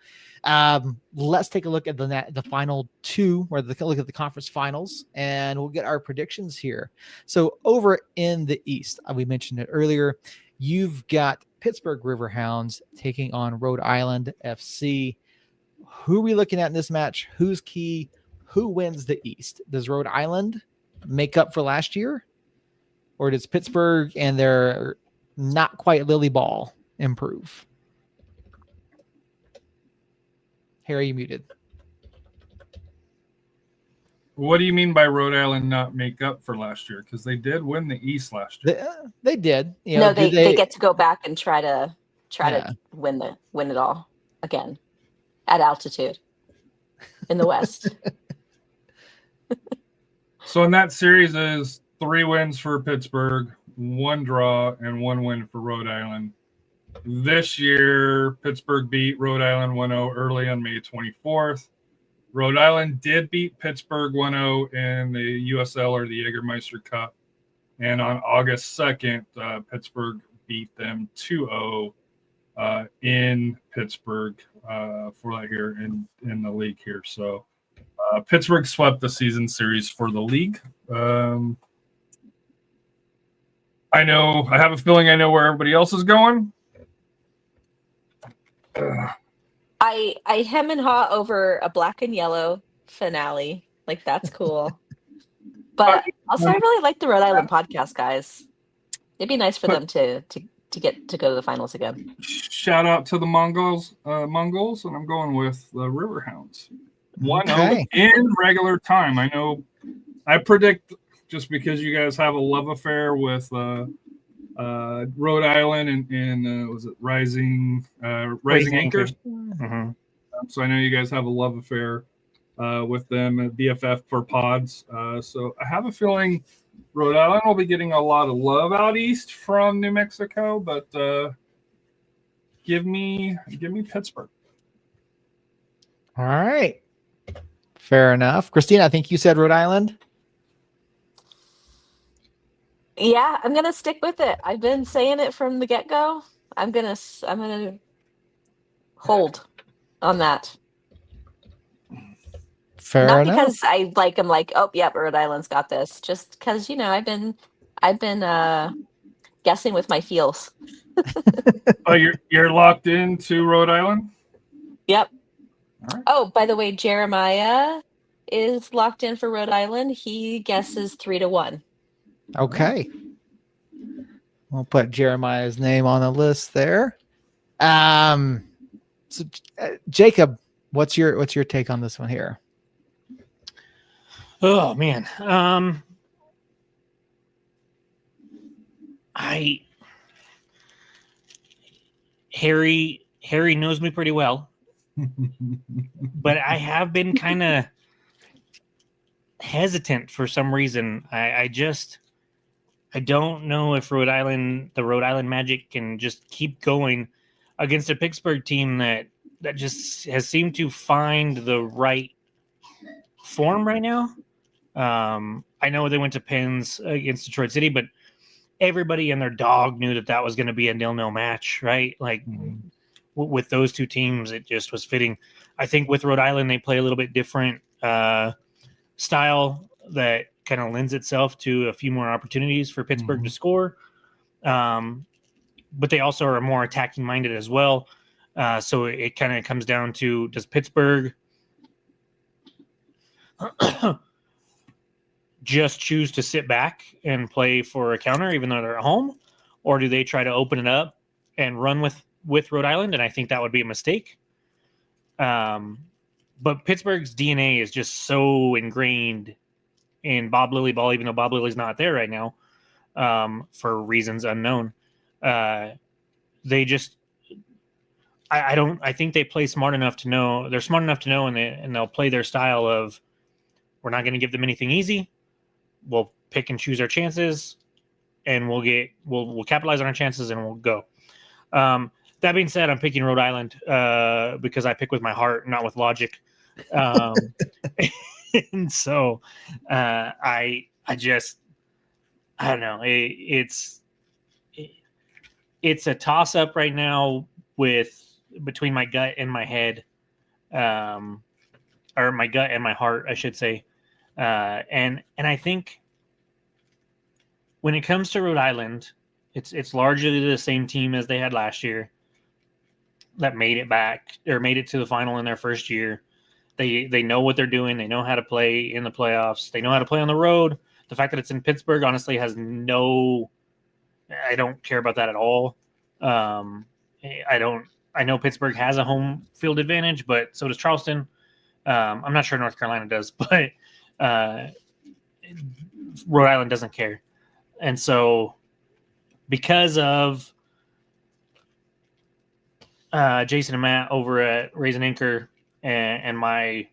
Let's take a look at the final two, or look at the conference finals, and we'll get our predictions here. So over in the East, we mentioned it earlier, you've got Pittsburgh Riverhounds taking on Rhode Island FC. Who are we looking at in this match? Who's key? Who wins the East? Does Rhode Island make up for last year? Or does Pittsburgh and their not quite Lily Ball improve? Harry, you muted. What do you mean by Rhode Island not make up for last year? Because they did win the East last year. They did. You No, know, they get to go back and try Yeah. to win it all again at altitude in the West. So in that series is 3 wins for Pittsburgh, 1 draw, and 1 win for Rhode Island. This year, Pittsburgh beat Rhode Island 1-0 early on May 24th. Rhode Island did beat Pittsburgh 1-0 in the USL, or the Jägermeister Cup. And on August 2nd, Pittsburgh beat them 2-0 in Pittsburgh for that here in the league here. So Pittsburgh swept the season series for the league. I have a feeling I know where everybody else is going. I hem and haw over a black and yellow finale. Like, that's cool. But also, I really like the Rhode Island podcast, guys. It'd be nice for them to get to go to the finals again. Shout out to the Mongols, and I'm going with the Riverhounds. 1-0 Okay. in regular time. I know. I predict, just because you guys have a love affair with Rhode Island and was it Rising Anchors? Mm-hmm. So I know you guys have a love affair with them at BFF for pods. So I have a feeling Rhode Island will be getting a lot of love out east from New Mexico, but give me Pittsburgh. All right. Fair enough. Christina, I think you said Rhode Island. Yeah, I'm gonna stick with it. I've been saying it from the get-go. I'm gonna hold on that. Fair Not enough. because I'm like, oh, yep, Rhode Island's got this. Just because, I've been guessing with my feels. Oh, you're locked into Rhode Island? Yep. All right. Oh, by the way, Jeremiah is locked in for Rhode Island. He guesses 3-1. Okay. We'll put Jeremiah's name on the list there. So Jacob, what's your take on this one here? Oh man. Harry knows me pretty well. But I have been kind of hesitant for some reason. I don't know if the Rhode Island Magic can just keep going against a Pittsburgh team that just has seemed to find the right form right now. I know they went to pins against Detroit City, but everybody and their dog knew that was going to be a 0-0 match, right? Like with those two teams, it just was fitting. I think with Rhode Island, they play a little bit different style that kind of lends itself to a few more opportunities for Pittsburgh to score. But they also are more attacking minded as well. So it kind of comes down to, does Pittsburgh just choose to sit back and play for a counter even though they're at home? Or do they try to open it up and run with Rhode Island? And I think that would be a mistake. But Pittsburgh's DNA is just so ingrained in Bob Lilly ball, even though Bob Lilly's not there right now for reasons unknown. They just, I think they play smart enough to know, they're smart enough to know, and they'll play their style of We're not going to give them anything easy. We'll pick and choose our chances, and we'll capitalize on our chances, and we'll go. That being said, I'm picking Rhode Island because I pick with my heart, not with logic. And so I don't know. It's a toss up right now between my gut and my head, or my gut and my heart, I should say. And I think when it comes to Rhode Island, it's largely the same team as they had last year that made it back or made it to the final in their first year. They know what they're doing. They know how to play in the playoffs. They know how to play on the road. The fact that it's in Pittsburgh, honestly, I don't care about that at all. I know Pittsburgh has a home field advantage, but so does Charleston. I'm not sure North Carolina does, but Rhode Island doesn't care. And so because of Jason and Matt over at Raisin Anchor and my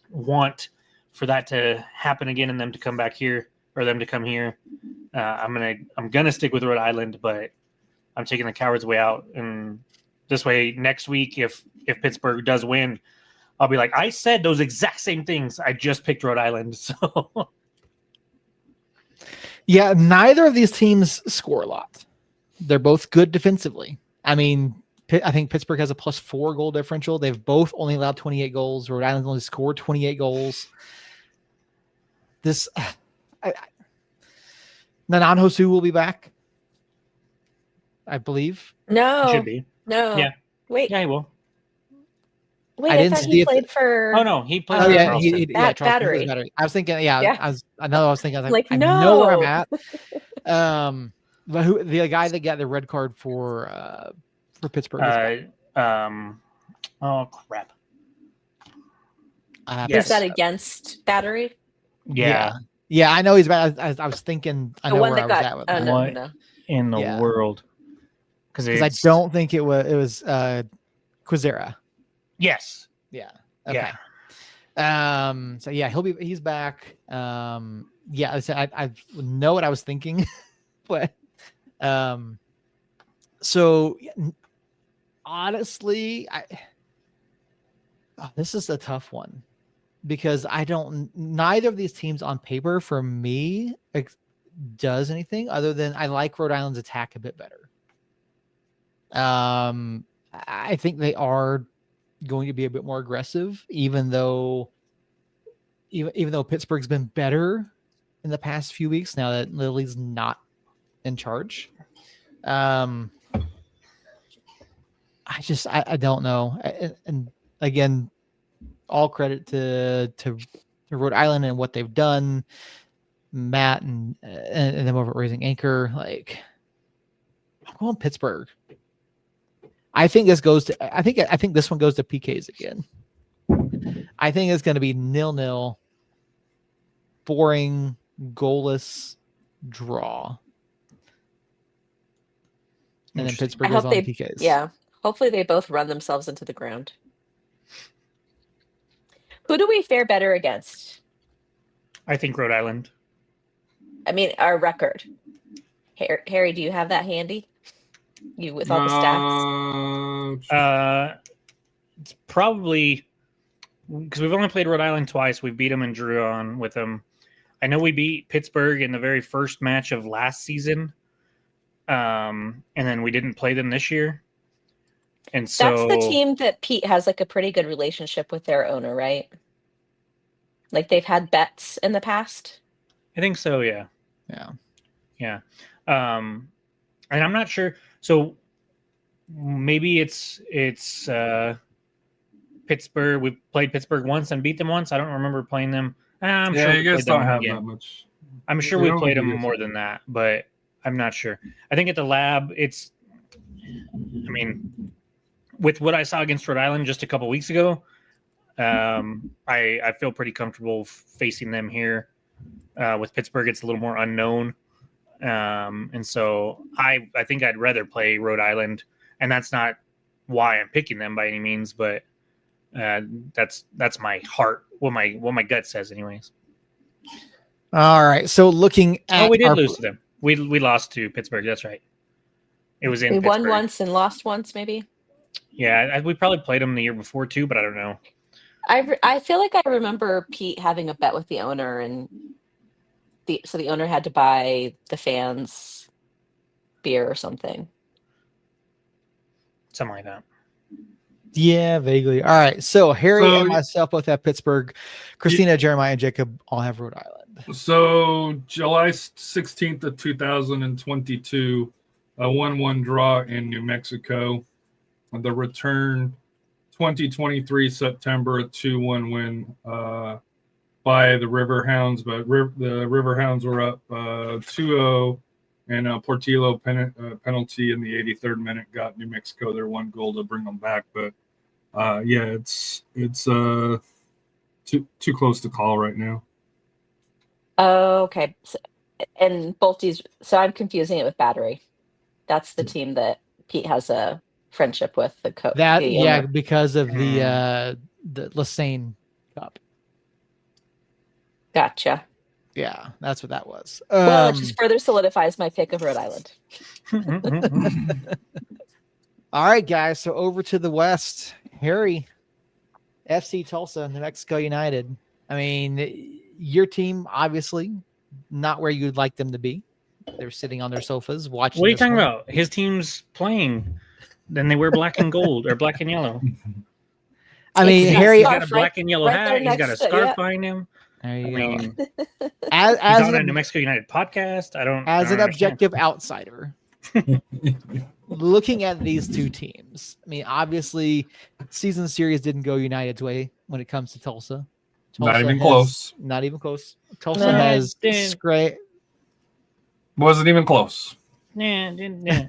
want for that to happen again and them to come back here or them to come here, I'm gonna stick with Rhode Island, but I'm taking the coward's way out. And this way, next week, if Pittsburgh does win, I'll be like, I said those exact same things. I just picked Rhode Island. So yeah, neither of these teams score a lot. They're both good defensively. I mean, I think Pittsburgh has a +4 goal differential. They've both only allowed 28 goals. Rhode Island only scored 28 goals. Nanan Hosu will be back, I believe. No, it should be. no. Yeah. Wait, Yeah, he will. wait. I I didn't thought see he if played for. Oh no, he played. Oh for yeah, Charleston. Charleston Battery. Battery. I was thinking, yeah. Yeah. I was thinking, I was like, Like, I know where no. I'm at. But who the guy that got the red card for Pittsburgh? Oh crap. Is that against Battery? Yeah. Yeah, I know he's bad. I was thinking, I The know one where I that was got. at with Oh that. no, What? no. In the Yeah. world. Because I don't think it was Quizera. Yes. Yeah. Okay. So yeah, he's back. Yeah, I know what I was thinking, but so honestly, this is a tough one because neither of these teams on paper for me does anything other than I like Rhode Island's attack a bit better. I think they are going to be a bit more aggressive, even though Pittsburgh's been better in the past few weeks now that Lily's not in charge. I don't know. And again, all credit to Rhode Island and what they've done, Matt and them over at Raising Anchor. Like, I'm going Pittsburgh. I think this one goes to PKs again. I think it's going to be 0-0, boring, goalless draw. And then Pittsburgh goes on PKs. Yeah. Hopefully they both run themselves into the ground. Who do we fare better against? I think Rhode Island. I mean, our record. Harry, do you have that handy? You with all the stats? It's probably because we've only played Rhode Island twice. We beat them and drew on with them. I know we beat Pittsburgh in the very first match of last season. And then we didn't play them this year. And so that's the team that Pete has like a pretty good relationship with their owner, right? Like they've had bets in the past. I think so. Yeah. Yeah. And I'm not sure. So maybe it's Pittsburgh. We played Pittsburgh once and beat them once. I don't remember playing them. I'm sure you guys don't have that much. I'm sure we played them more than that, but I'm not sure. I think at the lab, with what I saw against Rhode Island just a couple weeks ago, I feel pretty comfortable facing them here. With Pittsburgh, it's a little more unknown. And so I think I'd rather play Rhode Island, and that's not why I'm picking them by any means, but that's my heart what my gut says, anyways. All right. So looking at We did lose to them. We lost to Pittsburgh. That's right. It was in We Pittsburgh. won once and lost once, maybe. Yeah, we probably played them the year before too, but I don't know. I feel like I remember Pete having a bet with the owner, and the owner had to buy the fans beer or something. Something like that. Yeah, vaguely. All right. So Harry and myself both have Pittsburgh. Christina, Jeremiah, and Jacob all have Rhode Island. So July 16th of 2022, a 1-1 draw in New Mexico. The return 2023 September, a 2-1 win by the Riverhounds, but the Riverhounds were up 2-0, and Portillo penalty in the 83rd minute got New Mexico their 1 goal to bring them back. But yeah, it's too close to call right now. Oh, okay. And both these, so I'm confusing it with Battery. That's the team that Pete has a friendship with. Because of the Lassane Cup. Gotcha. Yeah, that's what that was. Well, it just further solidifies my pick of Rhode Island. All right, guys. So over to the West, Harry, FC Tulsa, New Mexico United. I mean, your team obviously not where you'd like them to be. They're sitting on their sofas watching. What are you talking about? His team's playing. Then they wear black and gold or black and yellow. I mean, Harry, he's got a black and yellow hat. He's got a scarf behind him. There you go. As on a New Mexico United podcast, I don't an objective outsider, looking at these two teams. I mean, obviously, season series didn't go United's way when it comes to Tulsa. Not even close. Not even close. Tulsa has great. Wasn't even close. Yeah.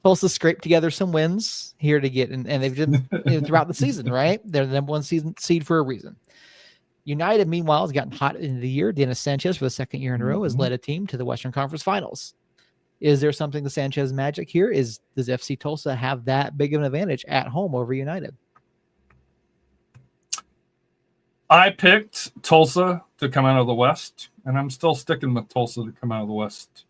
Tulsa scraped together some wins here to get, and they've been throughout the season, right? They're the number 1 seed for a reason. United, meanwhile, has gotten hot in the year. Dennis Sanchez, for the 2nd year in a row, has led a team to the Western Conference Finals. Is there something to Sanchez magic here? Does FC Tulsa have that big of an advantage at home over United? I picked Tulsa to come out of the West, and I'm still sticking with Tulsa to come out of the West.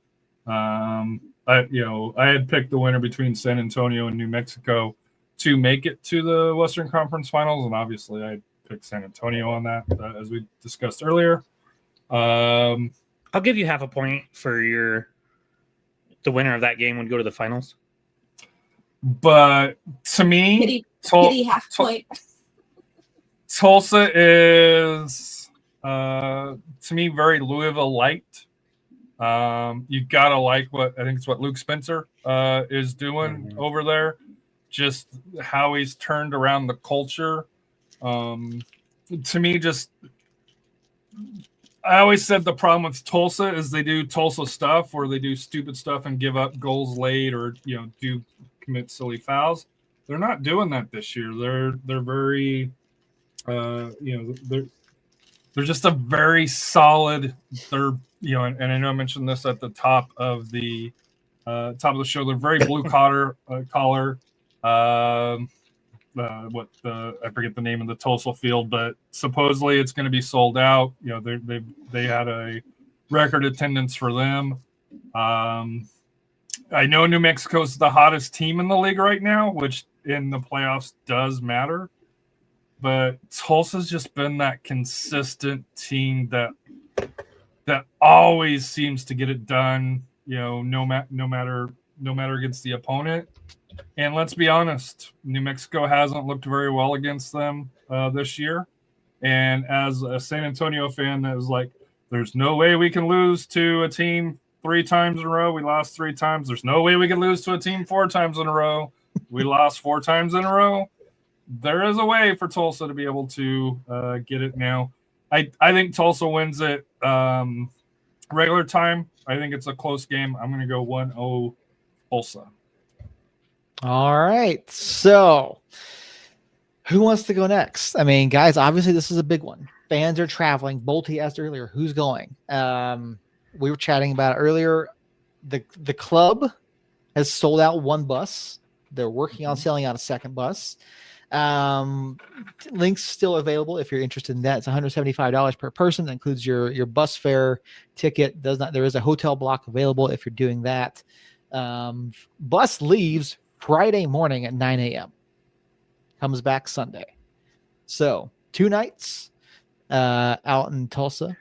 I had picked the winner between San Antonio and New Mexico to make it to the Western Conference Finals, and obviously I picked San Antonio on that, as we discussed earlier. I'll give you half a point for the winner of that game would go to the finals. But to me, pity half point. Tulsa is, to me, very Louisville light. You gotta like what Luke Spencer is doing over there. Just how he's turned around the culture. To me, I always said the problem with Tulsa is they do Tulsa stuff where they do stupid stuff and give up goals late or commit silly fouls. They're not doing that this year. They're very they're just a very solid. And I know I mentioned this at the top of the show. They're very blue collar. I forget the name of the Tulsa field, but supposedly it's going to be sold out. They had a record attendance for them. I know New Mexico's the hottest team in the league right now, which in the playoffs does matter. But Tulsa's just been that consistent team that always seems to get it done. No matter against the opponent. And let's be honest, New Mexico hasn't looked very well against them this year. And as a San Antonio fan, that was like, there's no way we can lose to a team 3 times in a row. We lost 3 times. There's no way we can lose to a team 4 times in a row. We lost 4 times in a row. There is a way for Tulsa to be able to get it now. I think Tulsa wins it regular time. I think it's a close game. I'm going to go 1-0 Tulsa. All right. So who wants to go next? I mean, guys, obviously this is a big one. Fans are traveling. Bolty asked earlier, who's going? We were chatting about it earlier. The club has sold out 1 bus. They're working on selling out a 2nd bus. Links still available if you're interested in that. It's $175 per person. That includes your bus fare ticket. There is a hotel block available if you're doing that. Bus leaves Friday morning at 9 a.m. Comes back Sunday. So 2 nights out in Tulsa.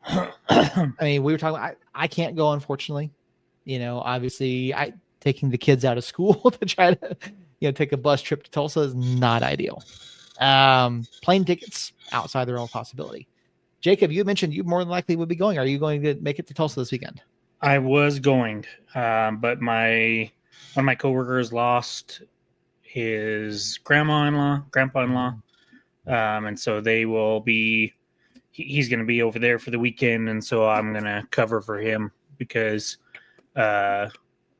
I mean, we were talking. I can't go, unfortunately. Obviously, taking the kids out of school to try to, take a bus trip to Tulsa is not ideal. Plane tickets outside the realm of possibility. Jacob, you mentioned you more than likely would be going. Are you going to make it to Tulsa this weekend? I was going, but one of my coworkers lost his grandpa-in-law, and so they will be. He's going to be over there for the weekend, and so I'm going to cover for him because I'm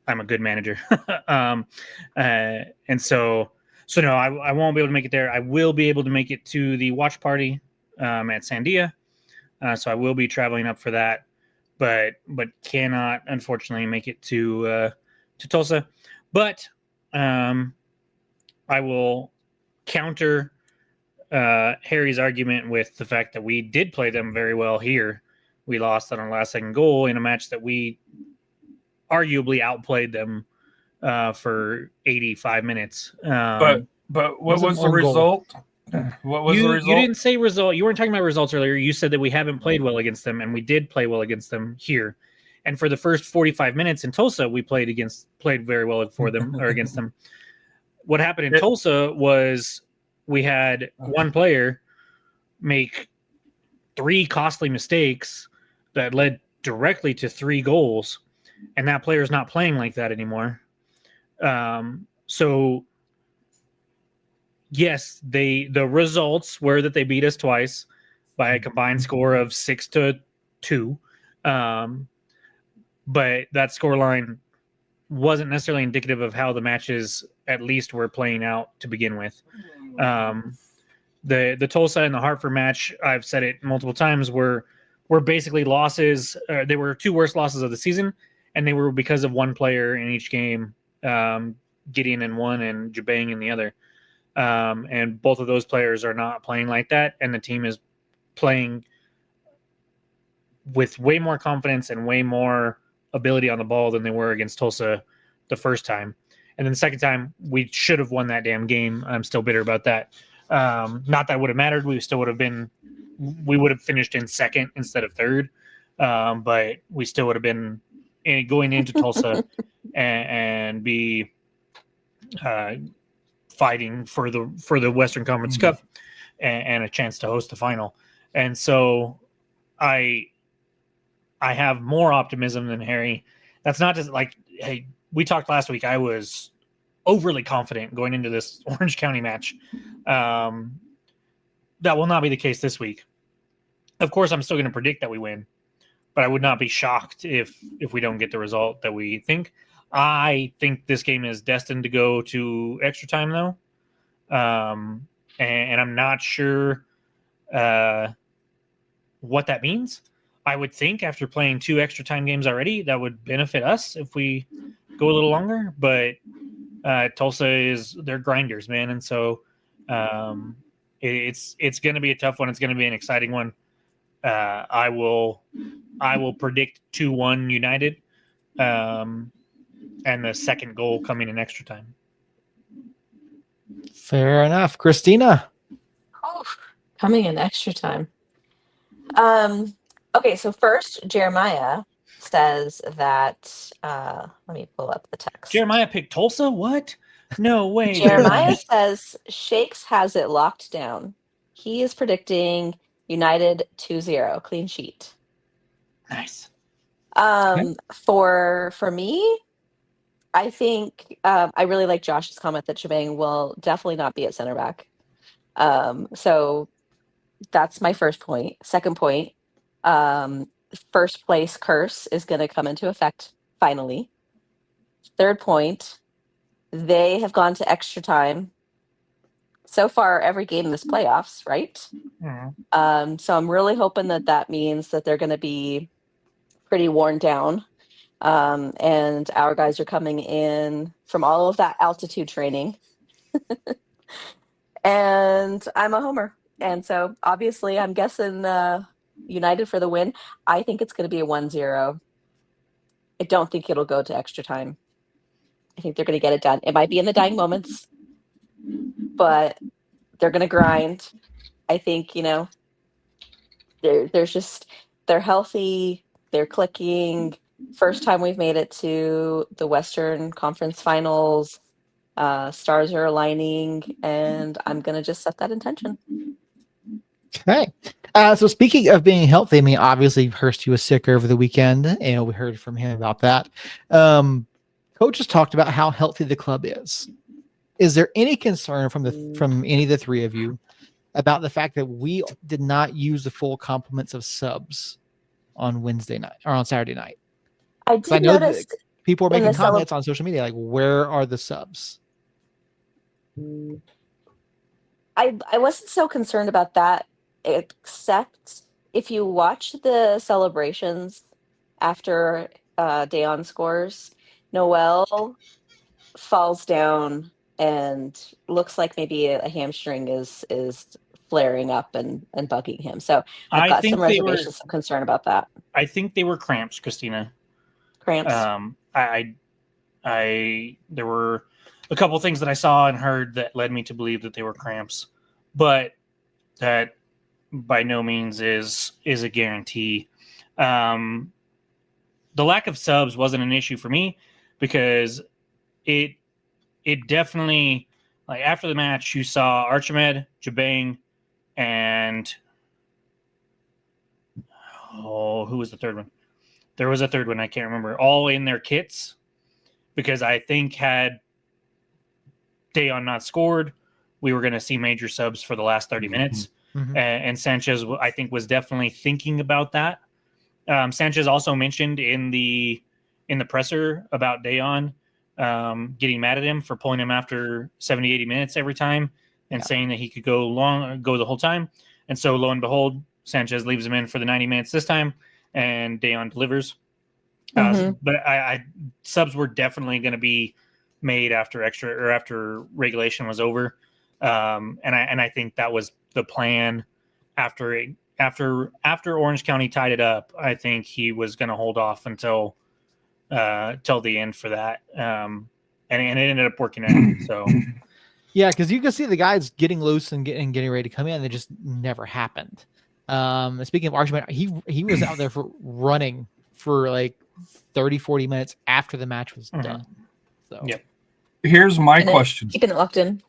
a good manager. And so no, I won't be able to make it there. I will be able to make it to the watch party at Sandia, so I will be traveling up for that, but cannot unfortunately make it to Tulsa. But I will counter Harry's argument with the fact that we did play them very well here. We lost on our last second goal in a match that we arguably outplayed them for 85 minutes. But what was the result? What was the result? You didn't say result. You weren't talking about results earlier. You said that we haven't played well against them, and we did play well against them here. And for the first 45 minutes in Tulsa, we played very well for them or against them. What happened in Tulsa was we had one player make 3 costly mistakes that led directly to 3 goals, and that player is not playing like that anymore. So yes, the results were that they beat us twice by a combined score of 6-2. But that scoreline wasn't necessarily indicative of how the matches at least were playing out to begin with. The Tulsa and the Hartford match, I've said it multiple times, were basically losses. They were 2 worst losses of the season, and they were because of one player in each game, Gideon in one and Jabang in the other. And both of those players are not playing like that, and the team is playing with way more confidence and way more ability on the ball than they were against Tulsa the first time. And then the second time, we should have won that damn game. I'm still bitter about that. Not that would have mattered. We would have finished in second instead of third. But we still would have been going into Tulsa and be fighting for the Western Conference Cup and a chance to host the final. And so I have more optimism than Harry. That's not just like, hey, we talked last week. I was overly confident going into this Orange County match. That will not be the case this week. Of course, I'm still going to predict that we win, but I would not be shocked if we don't get the result that we think. I think this game is destined to go to extra time, though. And I'm not sure what that means. I would think after playing 2 extra time games already, that would benefit us if we go a little longer. But Tulsa they're grinders, man. And so it's going to be a tough one. It's going to be an exciting one. I will predict 2-1 United, and the second goal coming in extra time. Fair enough. Christina. Oh, coming in extra time. Okay, so first, Jeremiah says that, let me pull up the text. Jeremiah picked Tulsa? What? No way. Jeremiah says Shakes has it locked down. He is predicting United 2-0, clean sheet. Nice. For me, I think I really like Josh's comment that Jabang will definitely not be at center back. So that's my first point. Second point, first place curse is going to come into effect finally. Third point, they have gone to extra time so far every game in this playoffs, right? Mm-hmm. So I'm really hoping that means that they're going to be pretty worn down. And our guys are coming in from all of that altitude training. and I'm a homer. And so obviously I'm guessing United for the win. I think it's going to be a 1-0. I don't think it'll go to extra time. I think they're going to get it done. It might be in the dying moments, but they're going to grind. I think, they're healthy, they're clicking. First time we've made it to the Western Conference Finals. Stars are aligning, and I'm going to just set that intention. Okay. So speaking of being healthy, I mean, obviously Hurst was sick over the weekend, and we heard from him about that. Coach has talked about how healthy the club is. Is there any concern from any of the three of you about the fact that we did not use the full complements of subs on Wednesday night or on Saturday night? I did notice people are making comments on social media like, "Where are the subs?" I wasn't so concerned about that, except if you watch the celebrations after Dayonn scores, Noel falls down and looks like maybe a hamstring is flaring up and bugging him. So I've got some reservations, some concern about that. I think they were cramps, Christina. Cramps. There were a couple things that I saw and heard that led me to believe that they were cramps, but that by no means is a guarantee. The lack of subs wasn't an issue for me because it definitely, like, after the match, you saw Archimed, Jabang, and who was the third one? There was a third one, I can't remember, all in their kits, because I think had Dayonn not scored, we were going to see major subs for the last 30 minutes. Mm-hmm. And Sanchez, I think, was definitely thinking about that. Sanchez also mentioned in the presser about Dayonn getting mad at him for pulling him after 70, 80 minutes every time and saying that he could go the whole time. And so lo and behold, Sanchez leaves him in for the 90 minutes this time, and Dayonn delivers. But I subs were definitely going to be made after regulation was over. And I think that was the plan after Orange County tied it up. I think he was going to hold off until the end for that. And it ended up working out. So yeah, because you can see the guys getting loose and getting ready to come in. They just never happened. Speaking of Archibald, he was out there for running for like 30, 40 minutes after the match was done. So yep. Here's my question: keeping it locked in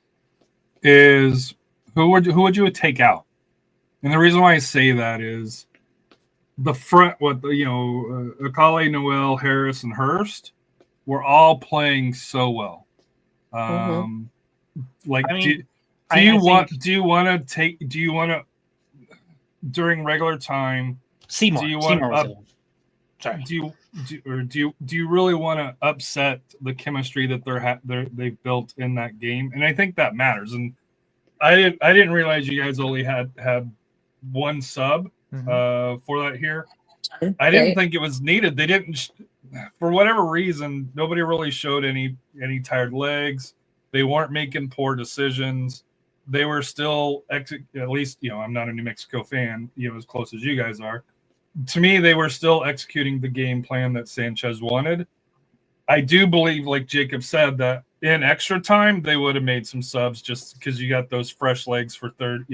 is who would you take out? And the reason why I say that is the front, Akale, Noel, Harris, and Hurst were all playing so well. Like, do you want to during regular time? Seymour. Do you really want to upset the chemistry that they've built in that game? And I think that matters. And I didn't realize you guys only had one sub for that here. I didn't think it was needed. They didn't, for whatever reason, nobody really showed any tired legs. They weren't making poor decisions. They were still at least, I'm not a New Mexico fan, as close as you guys are. To me, they were still executing the game plan that Sanchez wanted. I do believe, like Jacob said, that in extra time they would have made some subs just because you got those fresh legs for 30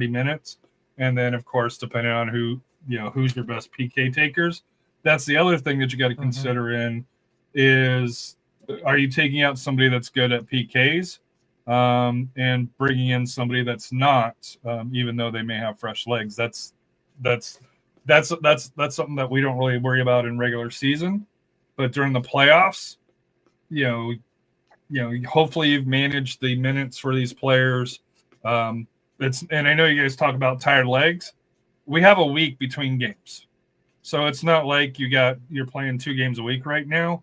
minutes, and then of course depending on who's your best PK takers. That's the other thing that you got to consider in is, are you taking out somebody that's good at PKs and bringing in somebody that's not, even though they may have fresh legs? That's something that we don't really worry about in regular season, but during the playoffs, hopefully you've managed the minutes for these players. And I know you guys talk about tired legs. We have a week between games, so it's not like you're playing 2 games a week right now.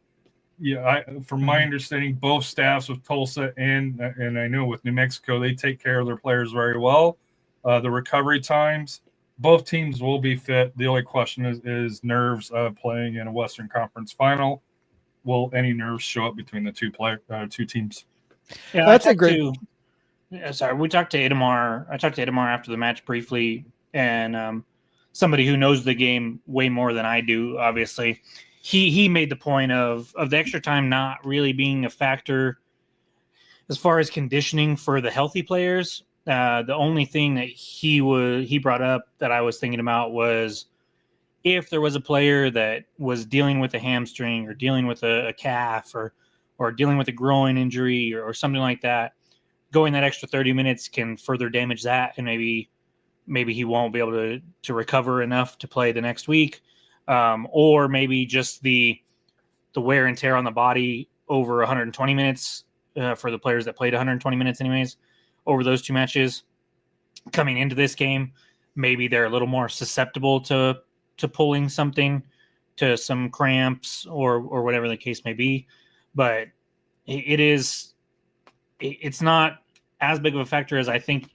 From my understanding, both staffs with Tulsa and I know with New Mexico, they take care of their players very well. The recovery times, both teams will be fit. The only question is nerves of playing in a Western Conference final. Will any nerves show up between the two teams? Yeah, that's a great. sorry, we talked to Idamar. I talked to Idamar after the match briefly, and somebody who knows the game way more than I do, obviously. He made the point of the extra time not really being a factor as far as conditioning for the healthy players. The only thing that he brought up that I was thinking about was if there was a player that was dealing with a hamstring or dealing with a calf or dealing with a groin injury or something like that, going that extra 30 minutes can further damage that, and maybe he won't be able to recover enough to play the next week, or maybe just the wear and tear on the body over 120 minutes for the players that played 120 minutes anyways over those two matches coming into this game. Maybe they're a little more susceptible to pulling something, to some cramps or whatever the case may be. But it's not as big of a factor as I think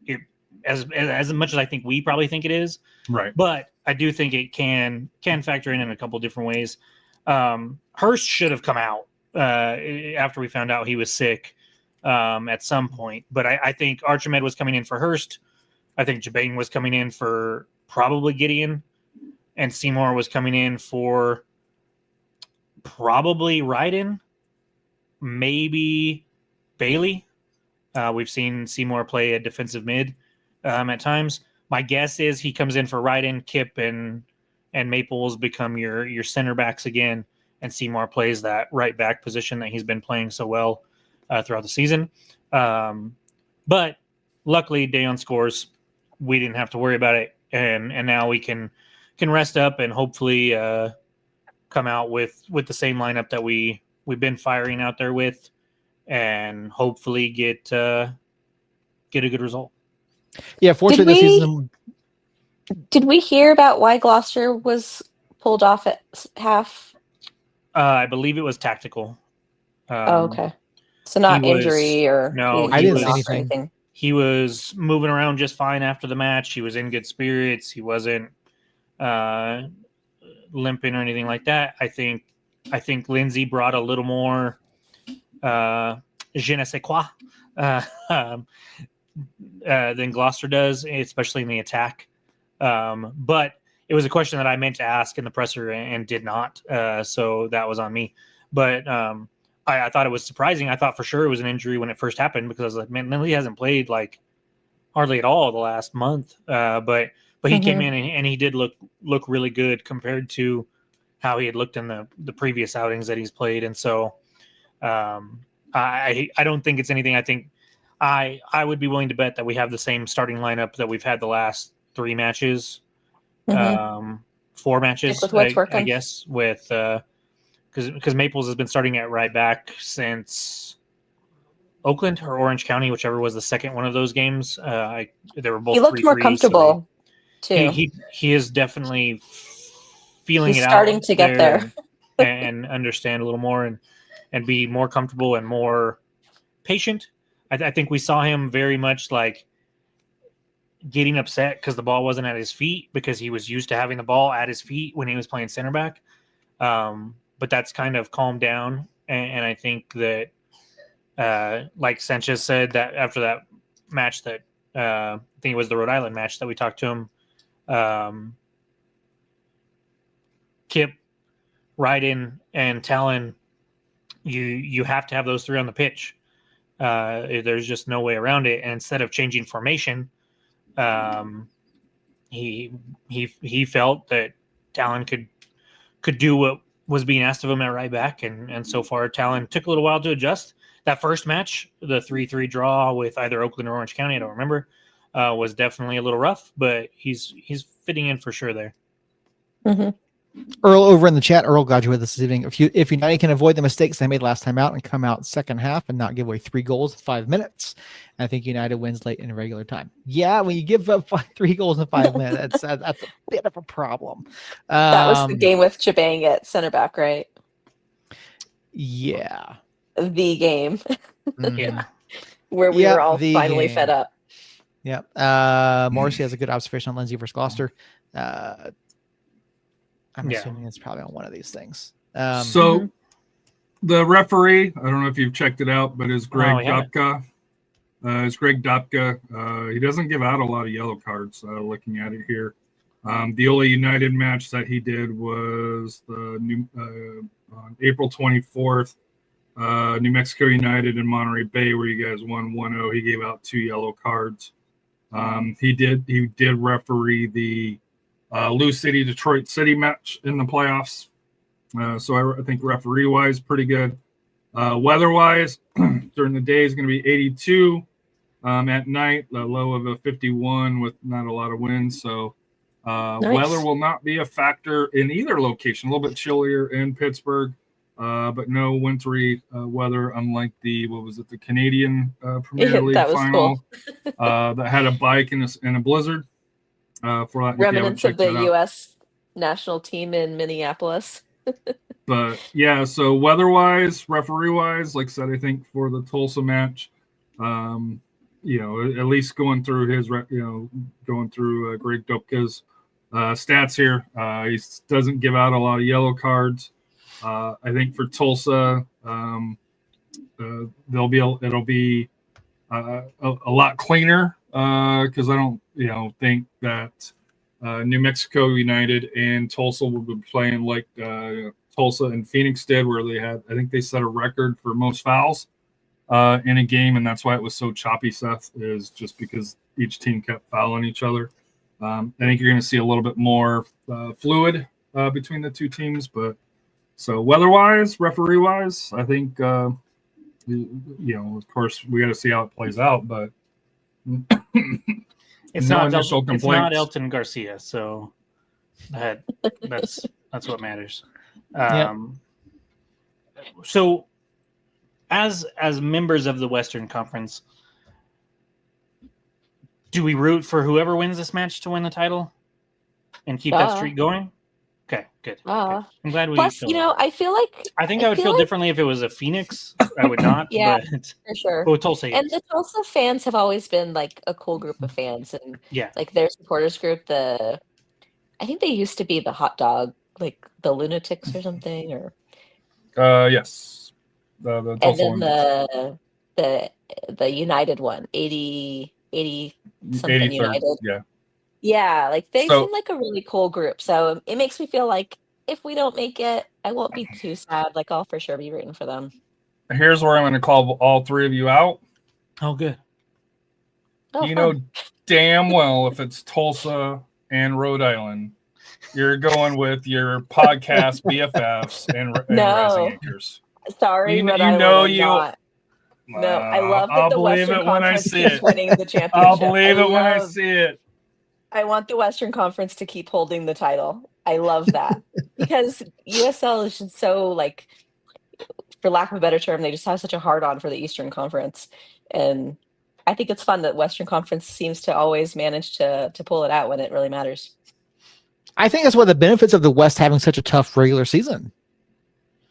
it, as much as I think we probably think it is. Right. But I do think it can factor in a couple different ways. Hurst should have come out after we found out he was sick at some point. But I think Archimed was coming in for Hurst. I think Jabane was coming in for probably Gideon. And Seymour was coming in for probably Ryden, maybe Bailey. We've seen Seymour play a defensive mid at times. My guess is he comes in for Ryden, Kip, and Maples become your center backs again, and Seymour plays that right back position that he's been playing so well throughout the season. But luckily, Dayonn scores. We didn't have to worry about it, and now we can rest up and hopefully come out with the same lineup that we've been firing out there with, and hopefully get a good result. Yeah, fortunately this season. Did we hear about why Gloucester was pulled off at half? I believe it was tactical. Okay. So not injury or no, I didn't see anything. He was moving around just fine after the match. He was in good spirits. He wasn't limping or anything like that. I think Lindsay brought a little more je ne sais quoi than Gloucester does, especially in the attack. But it was a question that I meant to ask in the presser and did not. So that was on me. But I thought it was surprising. I thought for sure it was an injury when it first happened, because I was like, man, Lindley hasn't played like hardly at all the last month. But he came in and he did look really good compared to how he had looked in the previous outings that he's played. And so I don't think it's anything. I think I would be willing to bet that we have the same starting lineup that we've had the last 3 matches, 4 matches, I guess, with because Maples has been starting at right back since Oakland or Orange County, whichever was the second one of those games. They were both. He looked more comfortable too. He is definitely feeling He's it out. Starting to get there and understand a little more and be more comfortable and more patient. I think we saw him very much like getting upset because the ball wasn't at his feet, because he was used to having the ball at his feet when he was playing center back. But that's kind of calmed down. And I think that, like Sanchez said, that after that match that I think it was the Rhode Island match that we talked to him, Kip, Ryden, and Talon, you have to have those 3 on the pitch. There's just no way around it. And instead of changing formation, he felt that Talon could do what was being asked of him at right back, and so far Talon took a little while to adjust. That first match, the 3-3 draw with either Oakland or Orange County, I don't remember, was definitely a little rough, but he's fitting in for sure there. Earl over in the chat. Earl, glad you're with us this evening. If United can avoid the mistakes they made last time out and come out second half and not give away 3 goals in 5 minutes, I think United wins late in regular time. Yeah, when you give up 3 goals in 5 minutes, that's a bit of a problem. That was the game with Jabang at center back, right? Yeah. The game. Yeah. Where we were all finally fed up. Yeah. Morrissey has a good observation on Lindsay versus Gloucester. I'm assuming it's probably on one of these things. So the referee, I don't know if you've checked it out, but is Greg Dubka. is Greg Dopka. He doesn't give out a lot of yellow cards, looking at it here. The only United match that he did was on April 24th, New Mexico United and Monterey Bay, where you guys won 1-0. He gave out 2 yellow cards. He did referee the Lou City Detroit City match in the playoffs. So I think referee wise, pretty good. Weather wise, during the day is going to be 82. At night, a low of a 51 with not a lot of wind. So Nice. weather will not be a factor in either location. A little bit chillier in Pittsburgh, but no wintry weather, unlike the Canadian Premier League That was final cool. that had a bike in a blizzard. For that, if you haven't Remnants of checked the that out. U.S. national team in Minneapolis. But yeah, so weather-wise, referee-wise, like I said, I think for the Tulsa match, at least going through Greg Dopka's stats here, he doesn't give out a lot of yellow cards. I think for Tulsa, it'll be a lot cleaner because I don't think that New Mexico United and Tulsa will be playing like Tulsa and Phoenix did, where they set a record for most fouls in a game, and that's why it was so choppy, Seth, is just because each team kept fouling each other. I think you're going to see a little bit more fluid between the two teams, but so weather-wise, referee-wise, I think, of course, we got to see how it plays out, but It's no not initial it's complaints. not Elton Garcia, so that's what matters. Yep. So, as members of the Western Conference, do we root for whoever wins this match to win the title and keep that streak going? Okay, good. Okay. I'm glad we. Plus, I feel like I think I would feel differently if it was a Phoenix. I would not. Yeah, but, for sure. But with Tulsa, And yes. the Tulsa fans have always been like a cool group of fans, and Yeah. like their supporters group. I think they used to be the hot dog, like the Lunatics or something, or yes, the and Tulsa then one. the United one, 80 something 83rd, United. yeah. Yeah, like they So- seem like a really cool group. So it makes me feel like if we don't make it, I won't be too sad. Like I'll for sure be rooting for them. Here's where I'm going to call all three of you out. Oh, good. Oh, You fun. know damn well if it's Tulsa and Rhode Island, you're going with your podcast BFFs and No. Rising Acres. Sorry, You- Rhode you Island, know I'm you- not. No, I love that I'll the believe Western it when I Conference see keeps it. winning the championship. I'll believe it when I see it. I want the Western Conference to keep holding the title. I love that because USL is just so like, for lack of a better term, they just have such a hard on for the Eastern Conference, and I think it's fun that Western Conference seems to always manage to pull it out when it really matters. I think that's one of the benefits of the West having such a tough regular season.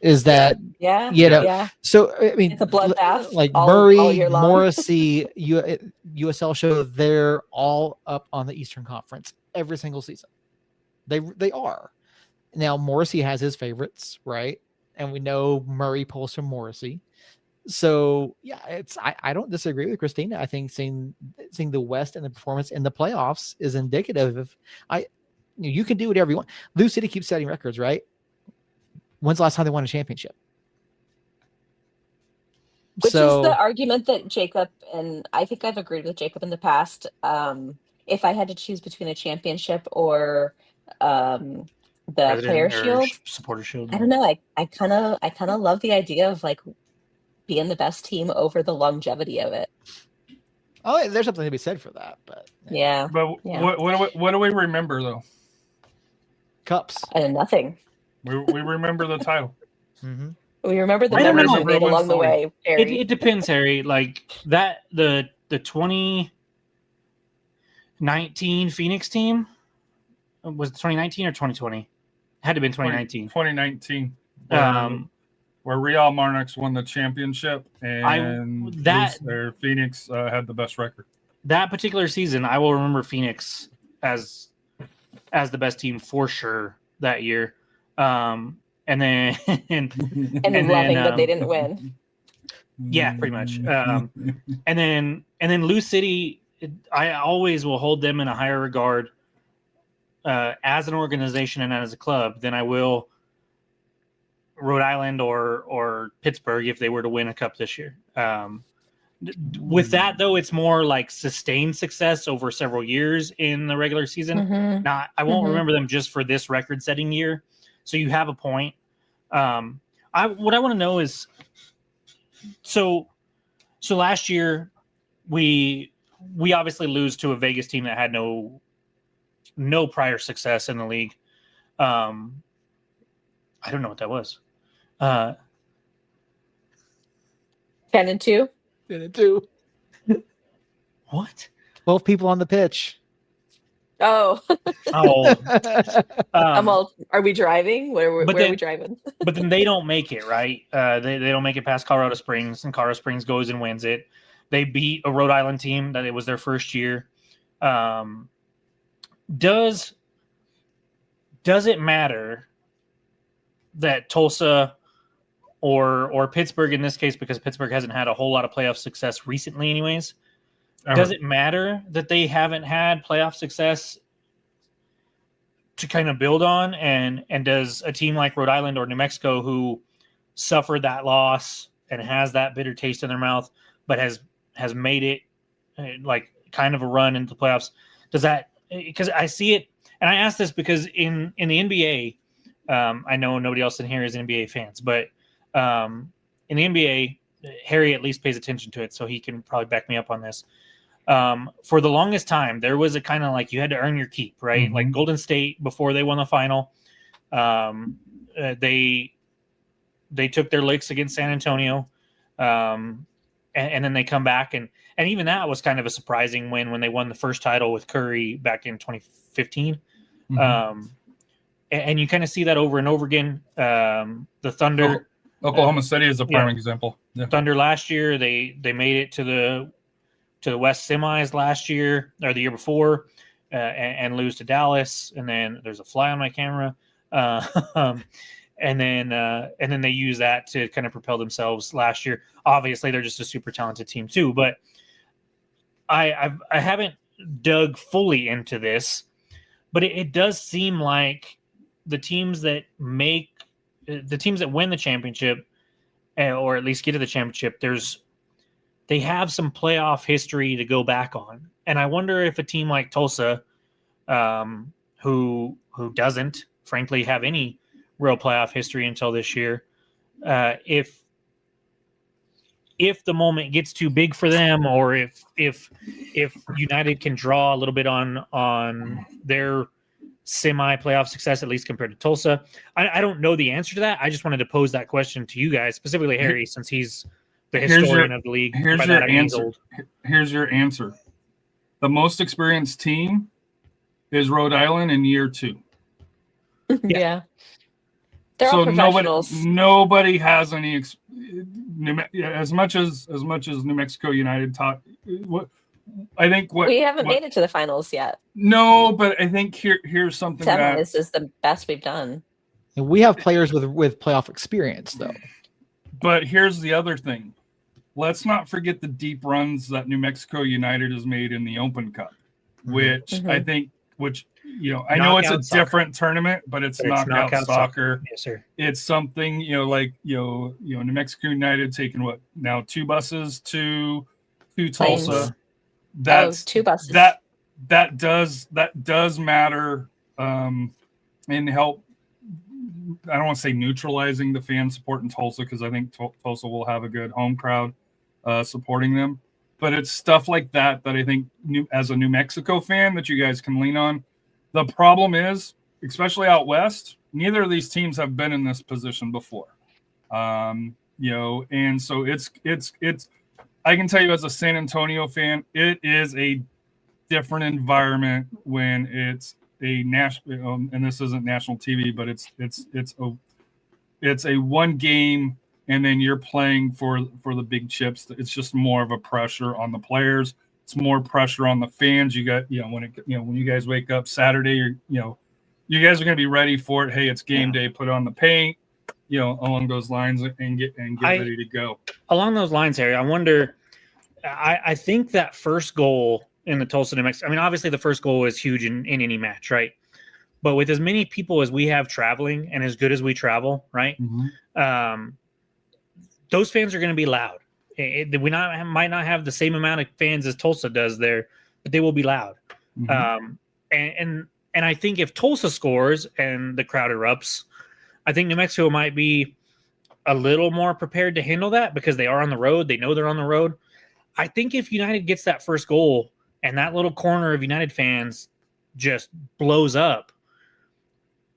Is that Yeah, yeah. So I mean, it's a bloodbath. Like all Murray, year long. Morrissey, USL show they're all up on the Eastern Conference every single season. They are. Now Morrissey has his favorites, right? And we know Murray pulls from Morrissey. So yeah, I don't disagree with Christina. I think seeing the West and the performance in the playoffs is indicative of you can do whatever you want. Lou City keeps setting records, right? When's the last time they won a championship? Which is the argument that Jacob, and I think I've agreed with Jacob in the past. If I had to choose between a championship or the President Player or Shield, Supporter Shield. I don't know. I kind of love the idea of like being the best team over the longevity of it. Oh, there's something to be said for that, but Yeah. But Yeah. what do we remember though? cups. Nothing. We remember the title. Mm-hmm. We remember the I don't memories know. we made along the way. Harry. It depends, Harry. Like that the 2019 Phoenix team was it 2019 or 2020? Had to have been 2019. 2019. Where Real Marnix won the championship, and Phoenix had the best record. That particular season, I will remember Phoenix as the best team for sure that year. And then and then loving that they didn't win. Yeah, pretty much. And then Lou City, I always will hold them in a higher regard as an organization and as a club than I will Rhode Island or Pittsburgh if they were to win a cup this year. With that, though, it's more like sustained success over several years in the regular season. Now, I won't remember them just for this record-setting year. So you have a point. What I want to know is, so last year we obviously lose to a Vegas team that had no prior success in the league. I don't know what that was. 10-2. 10-2. What? 12 people on the pitch. Oh. Are we driving? Where are we driving? But then they don't make it, right? They don't make it past Colorado Springs, and Colorado Springs goes and wins it. They beat a Rhode Island team that it was their first year. Does it matter that Tulsa or Pittsburgh in this case, because Pittsburgh hasn't had a whole lot of playoff success recently anyways, does it matter that they haven't had playoff success to kind of build on? And does a team like Rhode Island or New Mexico, who suffered that loss and has that bitter taste in their mouth, but has made it like kind of a run into the playoffs, does that, because I see it, and I ask this because in the NBA, I know nobody else in here is NBA fans, but in the NBA, Harry at least pays attention to it, so he can probably back me up on this. For the longest time, there was a kind of like you had to earn your keep, right? Like Golden State before they won the final, they took their licks against San Antonio, and then they come back and even that was kind of a surprising win when they won the first title with Curry back in 2015. And you kind of see that over and over again. The Thunder, Oklahoma City is a prime example. Yeah. Thunder last year, they made it to the West semis last year or the year before, and lose to Dallas. And then there's a fly on my camera, and then they use that to kind of propel themselves last year. Obviously, they're just a super talented team too. But I haven't dug fully into this, but it does seem like the teams that win the championship, or at least get to the championship, they have some playoff history to go back on. And I wonder if a team like Tulsa, who doesn't frankly have any real playoff history until this year, if the moment gets too big for them, or if United can draw a little bit on their semi-playoff success, at least compared to Tulsa. I don't know the answer to that. I just wanted to pose that question to you guys, specifically Harry, since he's the historian of the league. Here's your answer. Here's your answer. The most experienced team is Rhode Island in year 2. Yeah. They're all professionals. Nobody has any as much as New Mexico United taught. We haven't made it to the finals yet. No, but I think here's something This is the best we've done. And we have players with playoff experience, though. But here's the other thing. Let's not forget the deep runs that New Mexico United has made in the Open Cup, which I think, I know it's a different tournament, but it's knockout soccer. Yes, sir. It's something, New Mexico United taking 2 buses to Tulsa. That's 2 buses. That does matter, and help. I don't want to say neutralizing the fan support in Tulsa, because I think Tulsa will have a good home crowd supporting them. But it's stuff like that I think, as a New Mexico fan, that you guys can lean on. The problem is, especially out west, neither of these teams have been in this position before. And so it's. I can tell you, as a San Antonio fan, it is a different environment when it's a national, and this isn't national TV, but it's a one game, and then you're playing for the big chips. It's just more of a pressure on the players. It's more pressure on the fans. You got, when you guys wake up Saturday, you guys are going to be ready for it. Hey, it's game day. Put on the paint. along those lines and get ready to go. Along those lines, Harry, I wonder. I think that first goal in the Tulsa, New Mexico. I mean, obviously the first goal is huge in any match, right? But with as many people as we have traveling and as good as we travel, right? Mm-hmm. Those fans are going to be loud. We might not have the same amount of fans as Tulsa does there, but they will be loud. Mm-hmm. And I think if Tulsa scores and the crowd erupts, I think New Mexico might be a little more prepared to handle that because they are on the road. They know they're on the road. I think if United gets that first goal and that little corner of United fans just blows up,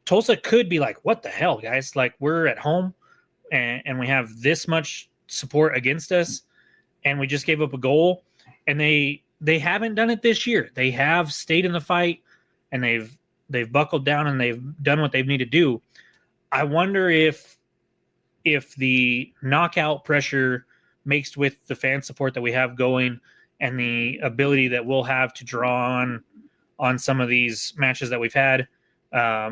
Tulsa could be like, what the hell, guys? Like, we're at home and we have this much support against us and we just gave up a goal. And they haven't done it this year. They have stayed in the fight and they've buckled down and they've done what they need to do. I wonder if the knockout pressure mixed with the fan support that we have going and the ability that we'll have to draw on some of these matches that we've had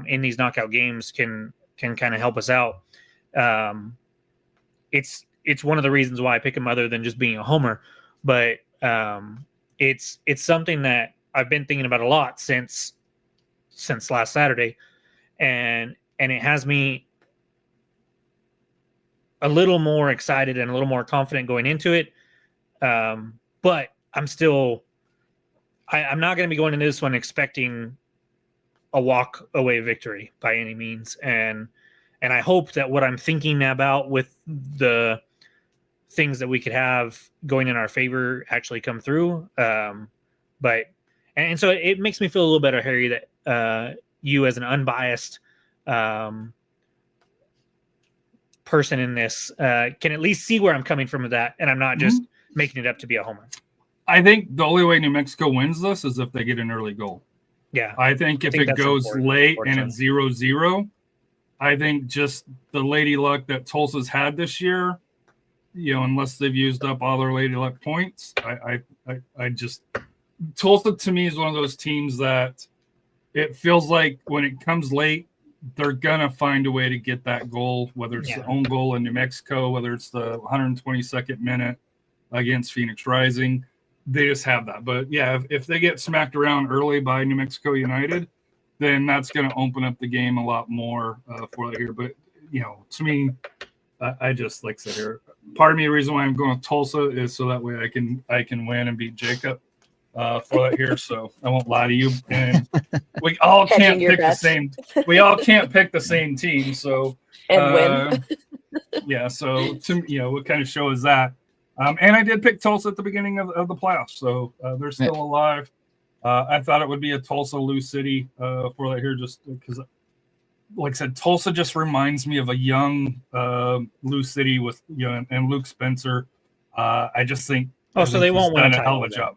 in these knockout games can kind of help us out. It's one of the reasons why I pick him other than just being a homer, but it's something that I've been thinking about a lot since last Saturday, and it has me a little more excited and a little more confident going into it. But I'm still, I'm not going to be going into this one expecting a walk away victory by any means. And I hope that what I'm thinking about with the things that we could have going in our favor actually come through. But so it makes me feel a little better, Harry, that you as an unbiased person in this can at least see where I'm coming from with that, and I'm not just making it up to be a homer. I think the only way New Mexico wins this is if they get an early goal. Yeah. I think if it goes late and it's 0-0, I think just the lady luck that Tulsa's had this year, unless they've used up all their lady luck points, I just Tulsa to me is one of those teams that it feels like when it comes late, they're gonna find a way to get that goal, whether it's the own goal in New Mexico, whether it's the 122nd minute against Phoenix Rising. They just have that. But yeah, if they get smacked around early by New Mexico United, then that's going to open up the game a lot more for that here. But to me, I just like I said here, part of me the reason why I'm going with Tulsa is so that way I can win and beat Jacob for that here. So I won't lie to you. And we all can't pick the same. We all can't pick the same team. So and win. Yeah. So what kind of show is that? And I did pick Tulsa at the beginning of the playoffs, so they're still alive. I thought it would be a Tulsa Lou City for that here, just because, like I said, Tulsa just reminds me of a young Lou City with and Luke Spencer. I just think. So they won't win a title. Hell of a job.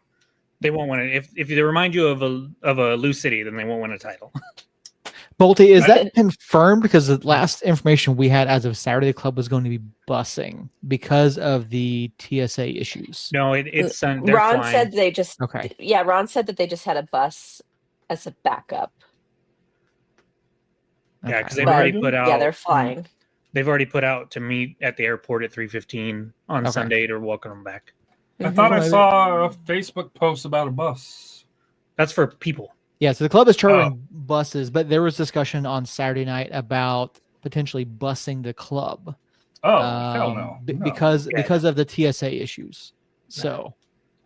They won't win it. If they remind you of a Lou City, then they won't win a title. Bolty, is that confirmed? Because the last information we had as of Saturday, the club was going to be busing because of the TSA issues. No, it's Ron flying. said they just okay. Yeah, Ron said that they just had a bus as a backup. Yeah, because they've already put out. Yeah, they're flying. They've already put out to meet at the airport at 3:15 on Sunday to welcome them back. I thought I saw a Facebook post about a bus. That's for people. Yeah, so the club is chartering buses, but there was discussion on Saturday night about potentially busing the club. Hell no. Because of the TSA issues. So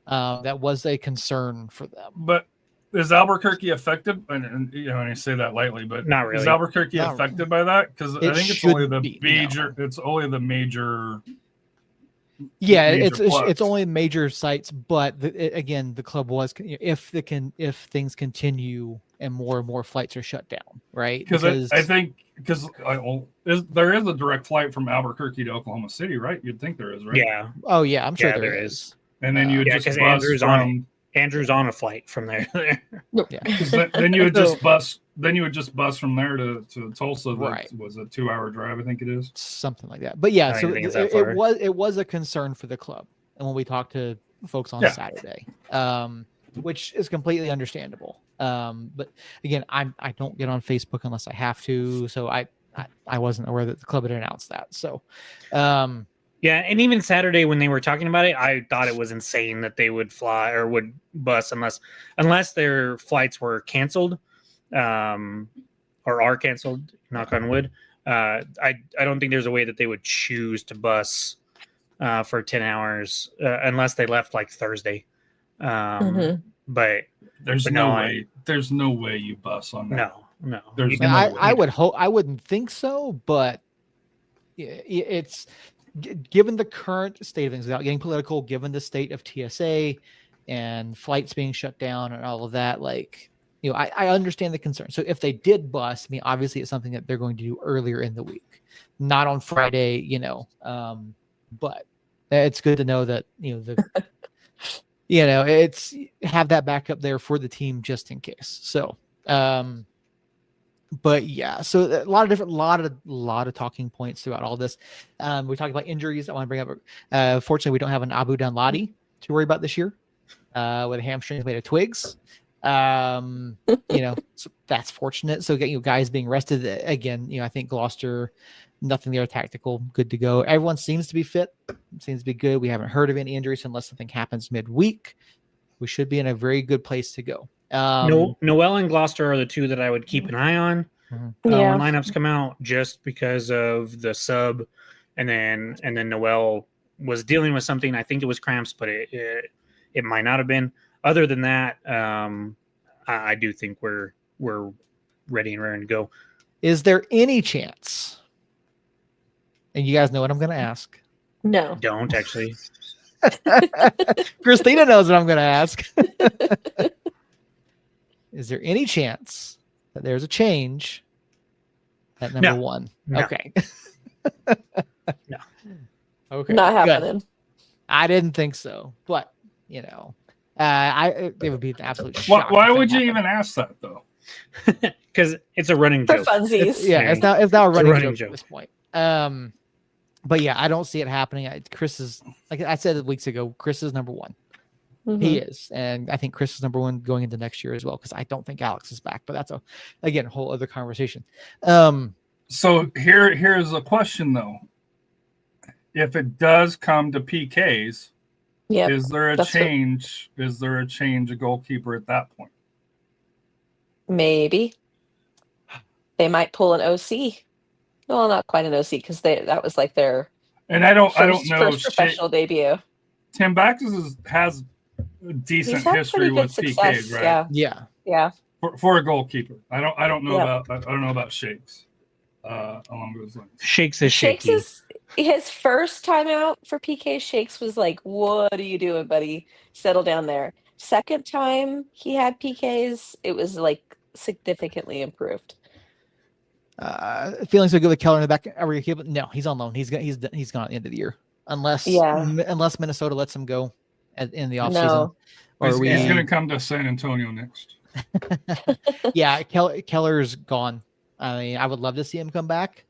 that was a concern for them. But is Albuquerque affected? And I say that lightly, but not really. Is Albuquerque affected by that? Because I think it's only the major. No. It's only the major. Yeah, it's only major sites, but again, the club was if things continue and more flights are shut down, right? Because I think there is a direct flight from Albuquerque to Oklahoma City, right? You'd think there is, right? Yeah. Oh yeah, I'm sure there is. And then you would just bus Andrew's on a flight from there. Yeah. Then you would just bus. Then you would just bus from there to Tulsa. Right. That was a 2-hour drive, I think it is. Something like that. But yeah, so it was a concern for the club. And when we talked to folks on Saturday, which is completely understandable. But again, I don't get on Facebook unless I have to. So I wasn't aware that the club had announced that. So, Yeah, and even Saturday when they were talking about it, I thought it was insane that they would fly or would bus unless their flights were canceled, or are canceled. Knock on wood. I don't think there's a way that they would choose to bus for 10 hours unless they left like Thursday. But There's But no no, way. There's no way you bus on that. no. There's You- no way. I would hope. I wouldn't think so, but it's given the current state of things, without getting political, given the state of TSA and flights being shut down and all of that, like, I understand the concern. So if they did bus, I mean, obviously it's something that they're going to do earlier in the week, not on Friday, but it's good to know that, it's have that backup there for the team just in case. So, but yeah, so a lot of talking points throughout all this. We talked about injuries. I want to bring up. Fortunately, we don't have an Abu Danladi to worry about this year, with hamstrings made of twigs. So that's fortunate. So guys being rested again. I think Gloucester, nothing there tactical, good to go. Everyone seems to be fit. Seems to be good. We haven't heard of any injuries unless something happens midweek. We should be in a very good place to go. Noel and Gloucester are the two that I would keep an eye on when lineups come out, just because of the sub, and then Noel was dealing with something. I think it was cramps, but it might not have been. Other than that, I do think we're ready and raring to go. Is there any chance? And you guys know what I'm going to ask. No. Don't actually. Christina knows what I'm going to ask. Is there any chance that there's a change at number one? No. Okay. No. Okay. Not good. happening. I didn't think so, but it would be an absolute shock. Why if that would you happened. even ask that though? Because it's a running For joke. funsies. It's now a running, joke joke at this point. But yeah, I don't see it happening. Chris is, like I said weeks ago, Chris is number one. He is, and I think Chris is number one going into next year as well, because I don't think Alex is back. But that's a whole other conversation. So here's a question though: if it does come to PKs, is there a change? Is there a change of goalkeeper at that point? Maybe they might pull an OC. Well, not quite an OC, because that was like their first professional debut. Tim Backus has a decent He's had history pretty good with success, PKs, right? Yeah. For a goalkeeper, I don't know about Shakes. Along those lines, Shakes is Shakes shaky. is his first time out for PK. Shakes was like, "What are you doing, buddy? Settle down there." Second time he had PKs, it was like significantly improved. Feeling so good with Keller in the back. No, he's on loan. He's gone at the end of the year, unless Minnesota lets him go in the offseason. He's going to come to San Antonio next. Yeah, Keller's gone. I mean, I would love to see him come back.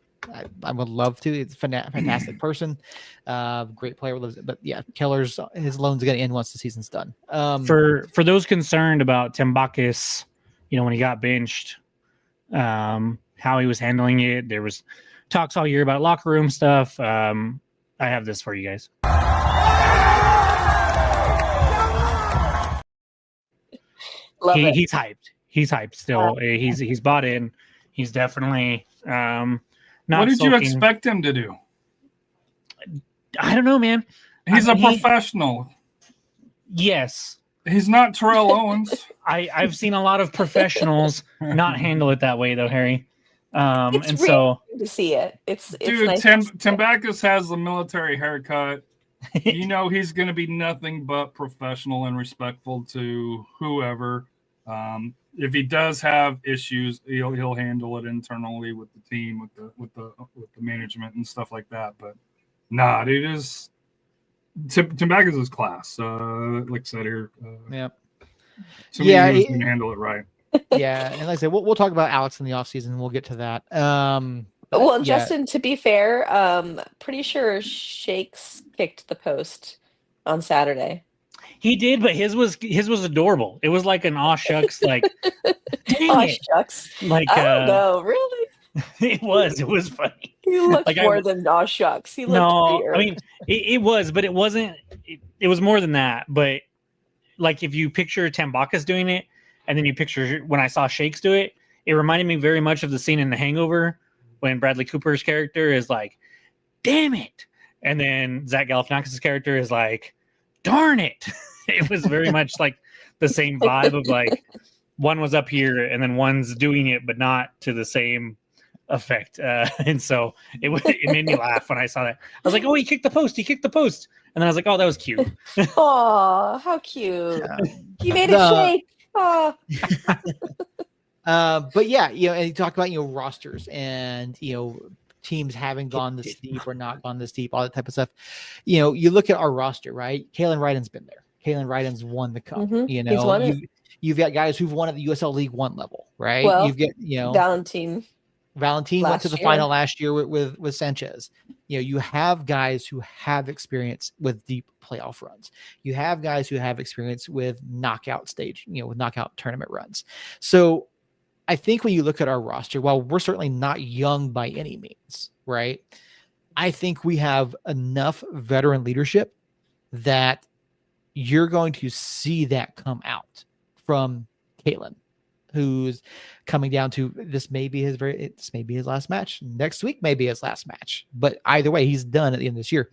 I would love to. He's a fantastic person, great player. But yeah, his loan's going to end once the season's done. For those concerned about Tim Backus, when he got benched, how he was handling it, there was talks all year about locker room stuff. I have this for you guys. He's hyped. He's hyped still. He's bought in. He's definitely not. What did sulking. you expect him to do? I don't know, man. He's a professional. Yes. He's not Terrell Owens. I've seen a lot of professionals not handle it that way, though, Harry. It's and really so to see it. It's dude. nice Tim Backus has the military haircut. He's going to be nothing but professional and respectful to whoever. If he does have issues, he'll handle it internally with the team, with the management and stuff like that. But nah, dude, is Tim Backus is class. Like I said here, he's going to handle it right. Yeah, and like I said, we'll talk about Alex in the offseason. We'll get to that. Justin, to be fair, pretty sure Shakes kicked the post on Saturday. he did, but his was adorable. It was like an aw shucks, like dang Aw it. shucks. Like I don't know, really. It was funny. He looked Like, more than aw shucks. He looked No, weird. I mean it was, but it wasn't. It was more than that. But like if you picture Tambakis doing it, and then you picture when I saw Shakes do it, it reminded me very much of the scene in The Hangover when Bradley Cooper's character is like, "Damn it," and then Zach Galifianakis' character is like, "Darn it." It was very much like the same vibe of like one was up here and then one's doing it, but not to the same effect. And so it made me laugh when I saw that. I was like, "Oh, he kicked the post! He kicked the post!" And then I was like, "Oh, that was cute." Aw, how cute. Yeah. He made it shake. Aw. But yeah, and you talk about rosters and teams having gone this deep or not gone this deep, all that type of stuff. You look at our roster, right? Kalen Ryden's been there. Kalen Ryden's won the cup. Mhm. He's won it. You've got guys who've won at the USL League One level, right? Well, You've got Valentin went to last the year. final last year with Sanchez. You have guys who have experience with deep playoff runs. You have guys who have experience with knockout stage, with knockout tournament runs. So I think when you look at our roster, while we're certainly not young by any means, right? I think we have enough veteran leadership that you're going to see that come out from Caitlin, who's coming down to this may be his last match. Next week may be his last match. But either way, he's done at the end of this year.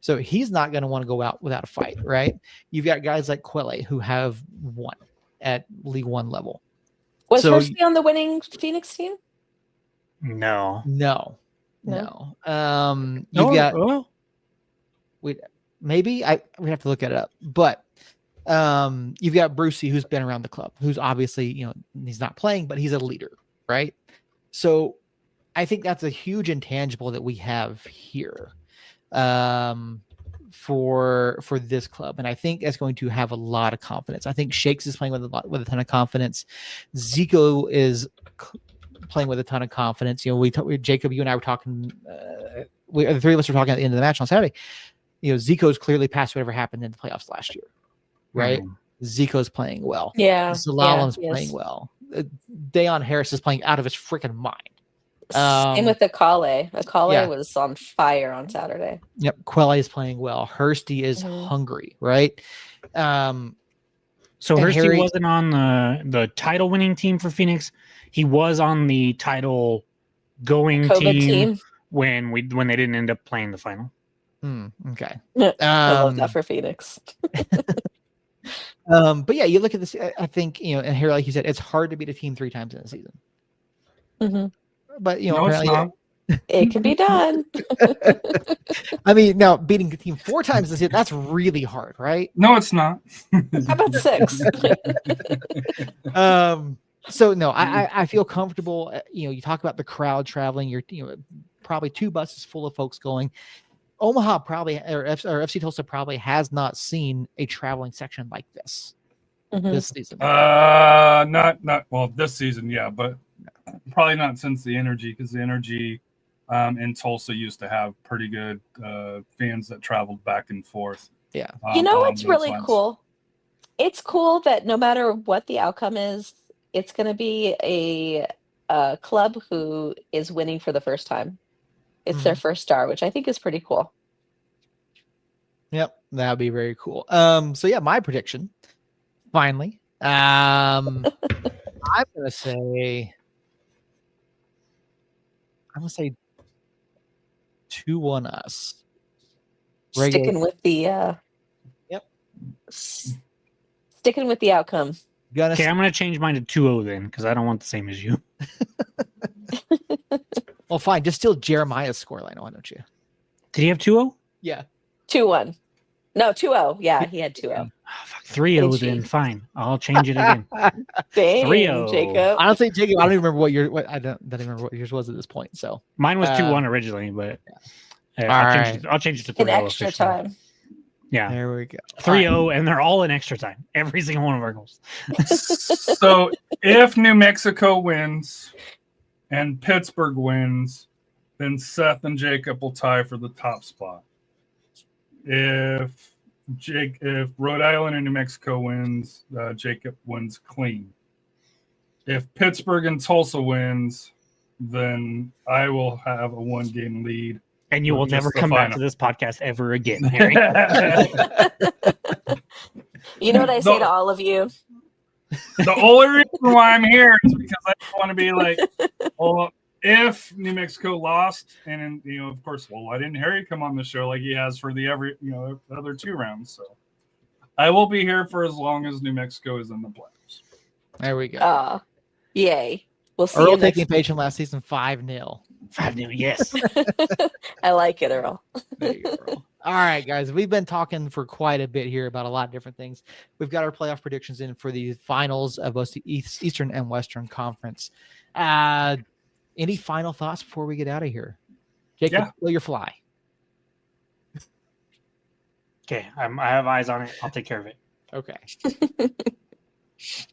So he's not going to want to go out without a fight, right? You've got guys like Quelle who have won at League One level. Was So- Hersey on the winning Phoenix team? No. No. No. You've got well, maybe we have to look it up, but you've got Brucey who's been around the club, who's obviously he's not playing, but he's a leader, right? So I think that's a huge intangible that we have here for this club, and I think that's going to have a lot of confidence. I think Shakes is playing with a ton of confidence. Zico is playing with a ton of confidence. Jacob, you and I were talking. The three of us were talking at the end of the match on Saturday. Zico's clearly past whatever happened in the playoffs last year, right? Zico's playing well. Yeah. Zalalom's yes. playing well. Dayonn Harris is playing out of his freaking mind. Same with Akale. Akale yeah. was on fire on Saturday. Yep. Quelle is playing well. Hursty is hungry, right? so and Hursty Harry- wasn't on the title winning team for Phoenix. He was on the title going COVID team. when they didn't end up playing the final. Okay. I love that for Phoenix. But yeah, you look at this. I think and here, like you said, it's hard to beat a team 3 times in a season. Mhm. But No, it's not. It can be done. I mean, now beating a team 4 times in a season, that's really hard, right? No, it's not. How about 6? So no, I feel comfortable. You talk about the crowd traveling. You're probably 2 buses full of folks going. Omaha probably or FC Tulsa probably has not seen a traveling section like this this season. Not well this season, yeah, but probably not since the Energy, because the Energy in Tulsa used to have pretty good fans that traveled back and forth. Yeah. You know along what's those really lines. cool? It's cool that no matter what the outcome is, it's going to be a club who is winning for the first time. It's their first star, which I think is pretty cool. Yep, that would be very cool. So yeah, my prediction, finally, I'm gonna say 2-1 us. Sticking with the sticking with the outcome. Gonna Okay, I'm going to change mine to 2-0 then, because I don't want the same as you. well, fine. Just steal Jeremiah's scoreline, why don't you? Did he have 2-0? Yeah. 2-1. No, 2-0. Yeah, he had 2-0. Oh, fuck, 3-0 then. Jeez. Fine. I'll change it again. Dang, 3-0. Jacob. Honestly, Jacob, I don't even remember I don't even remember what yours was at this point. So Mine was 2-1 originally, but All I'll change it to 3-0. In extra officially. time. Yeah. there we go. 3-0, and they're all in extra time. Every single one of our goals. So if New Mexico wins and Pittsburgh wins, then Seth and Jacob will tie for the top spot. If Rhode Island and New Mexico wins, Jacob wins clean. If Pittsburgh and Tulsa wins, then I will have a 1-game lead. And you will Just never the come back final. to this podcast ever again, Harry. You know what I say to all of you? The only reason why I'm here is because I just want to be like, well, if New Mexico lost, and of course, well, why didn't Harry come on the show like he has for the other 2 rounds? So I will be here for as long as New Mexico is in the playoffs. There we go. Yay. We'll see Earl you next taking patient last season 5-0. 5-0, yes. I like it, Earl. There you go, Earl. All right, guys. We've been talking for quite a bit here about a lot of different things. We've got our playoff predictions in for the finals of both the Eastern and Western Conference. Any final thoughts before we get out of here? Jacob, blow your fly. Okay, I have eyes on it. I'll take care of it. Okay.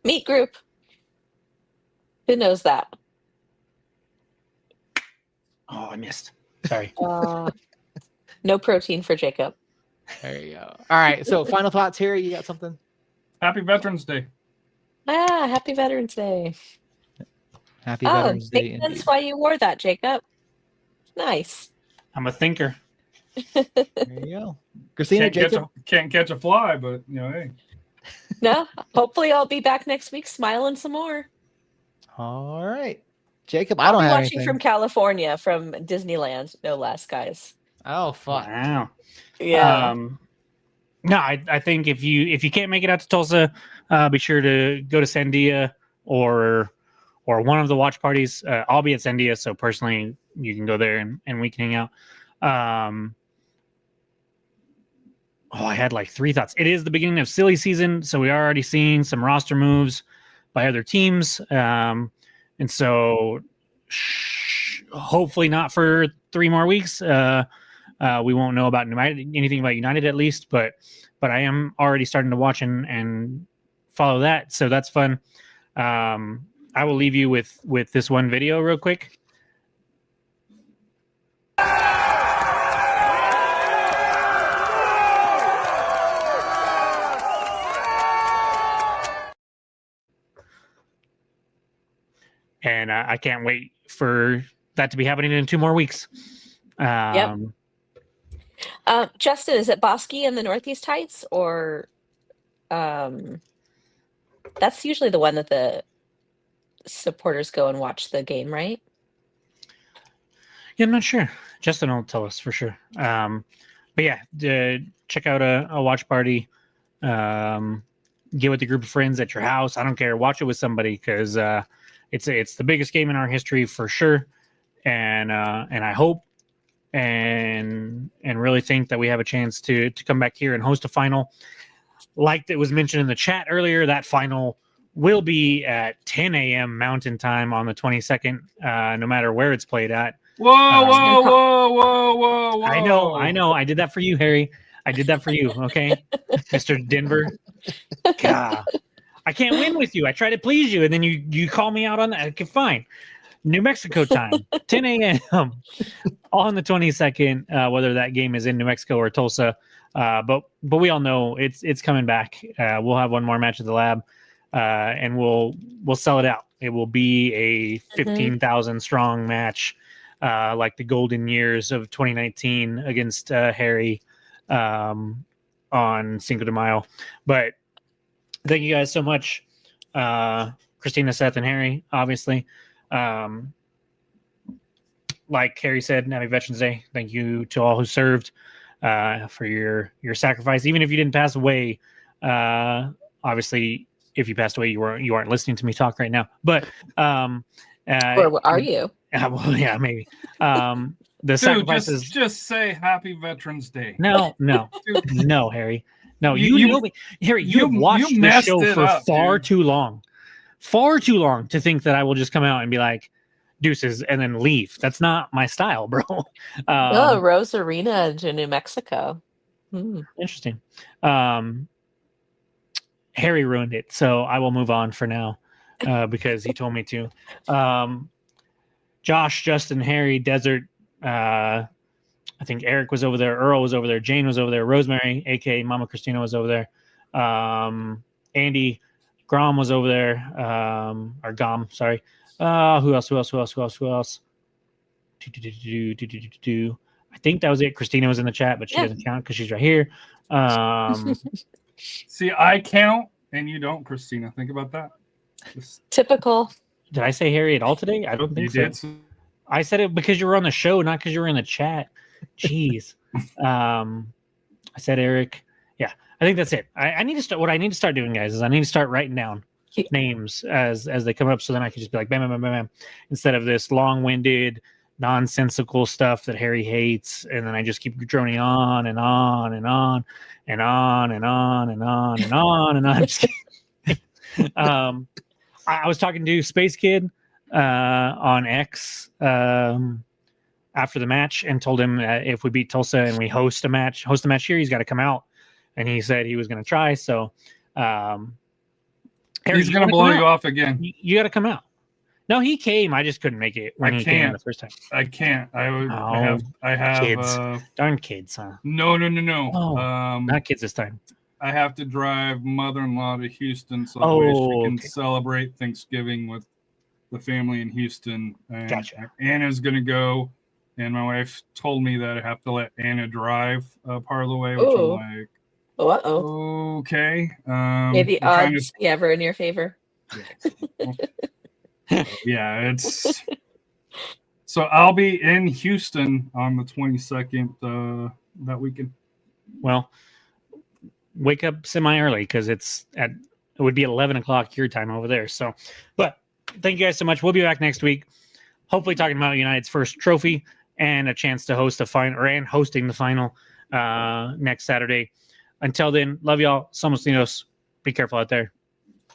Meat group. Who knows that? Oh, I missed. Sorry. No protein for Jacob. There you go. All right. So final thoughts, Harry. You got something? Happy Veterans Day. Happy Veterans Day. Happy Veterans Day. Makes sense why you wore that, Jacob. Nice. I'm a thinker. There you go. Christina, Jacob. Can't catch a fly, but hey. No, hopefully I'll be back next week smiling some more. All right. Jacob, I I'll don't be have watching anything. from California, from Disneyland, no less, guys. Oh, fuck. Wow. Yeah. No, I think if you can't make it out to Tulsa, be sure to go to Sandia or one of the watch parties. I'll be at Sandia, so personally you can go there and we can hang out. I had like 3 thoughts. It is the beginning of silly season, so we are already seeing some roster moves by other teams. And so hopefully not for 3 more weeks. We won't know about anything about United at least, but I am already starting to watch and follow that. So that's fun. I will leave you with this one video real quick. And I can't wait for that to be happening in 2 more weeks. Yep. Justin, is it Bosque in the Northeast Heights, or that's usually the one that the supporters go and watch the game, right? Yeah, I'm not sure. Justin will tell us for sure. But yeah, check out a watch party. Get with a group of friends at your house. I don't care. Watch it with somebody because it's the biggest game in our history for sure. And I hope and really think that we have a chance to come back here and host a final. Like it was mentioned in the chat earlier, that final will be at 10 a.m. Mountain Time on the 22nd, no matter where it's played at. Whoa. I know. I did that for you, Harry. I did that for you, okay? Mr. Denver. God. I can't win with you. I try to please you, and then you call me out on that. Okay, fine. New Mexico time, 10 a.m. on the 22nd, whether that game is in New Mexico or Tulsa. But we all know it's coming back. We'll have one more match at the lab, and we'll sell it out. It will be a 15,000 strong match, like the golden years of 2019 against Harry on Cinco de Mayo. But thank you guys so much, Christina, Seth, and Harry, obviously. Like Harry said, Happy Veterans Day. Thank you to all who served for your sacrifice. Even if you didn't pass away, obviously, if you passed away, you aren't listening to me talk right now. But Or are you? well, yeah, maybe. The sacrifices. Just say Happy Veterans Day. No, Harry. No, you know me, Harry. You've watched the show for far too long to think that I will just come out and be like deuces and then leave. That's not my style, bro. Rose Arena to New Mexico. Interesting. Harry ruined it, so I will move on for now because he told me to. Josh, Justin, Harry, Desert. I think Eric was over there. Earl was over there. Jane was over there. Rosemary, aka Mama Christina, was over there. Andy Grom was over there. Or Gom, sorry. Who else? I think that was it. Christina was in the chat, but she doesn't count because she's right here. See, I count and you don't, Christina. Think about that. Typical. Did I say Harry at all today? I don't think so. I said it because you were on the show, not because you were in the chat. Jeez. I said Eric. Yeah, I think that's it. I need to start. What I need to start doing, guys, is I need to start writing down names as they come up, so then I can just be like bam, bam, bam, bam, bam, instead of this long-winded, nonsensical stuff that Harry hates, and then I just keep droning on and on and on and on and on and on and on and on. I was talking to Space Kid on X after the match and told him if we beat Tulsa and we host a match here, he's got to come out. And he said he was going to try. So he's going to blow you off again. You got to come out. No, he came. I just couldn't make it when he came the first time. I can't. I have kids. Darn kids, huh? No. Oh, not kids this time. I have to drive mother-in-law to Houston so she can celebrate Thanksgiving with the family in Houston. And gotcha. Anna's going to go, and my wife told me that I have to let Anna drive part of the way, which I'm like, okay. Maybe the odds ever in your favor. Yeah, it's so I'll be in Houston on the 22nd that weekend. Well, wake up semi-early because it would be 11 o'clock your time over there. So, but thank you guys so much. We'll be back next week, hopefully talking about United's first trophy and a chance to host hosting the final next Saturday. Until then, love y'all. Somos Ninos. Be careful out there.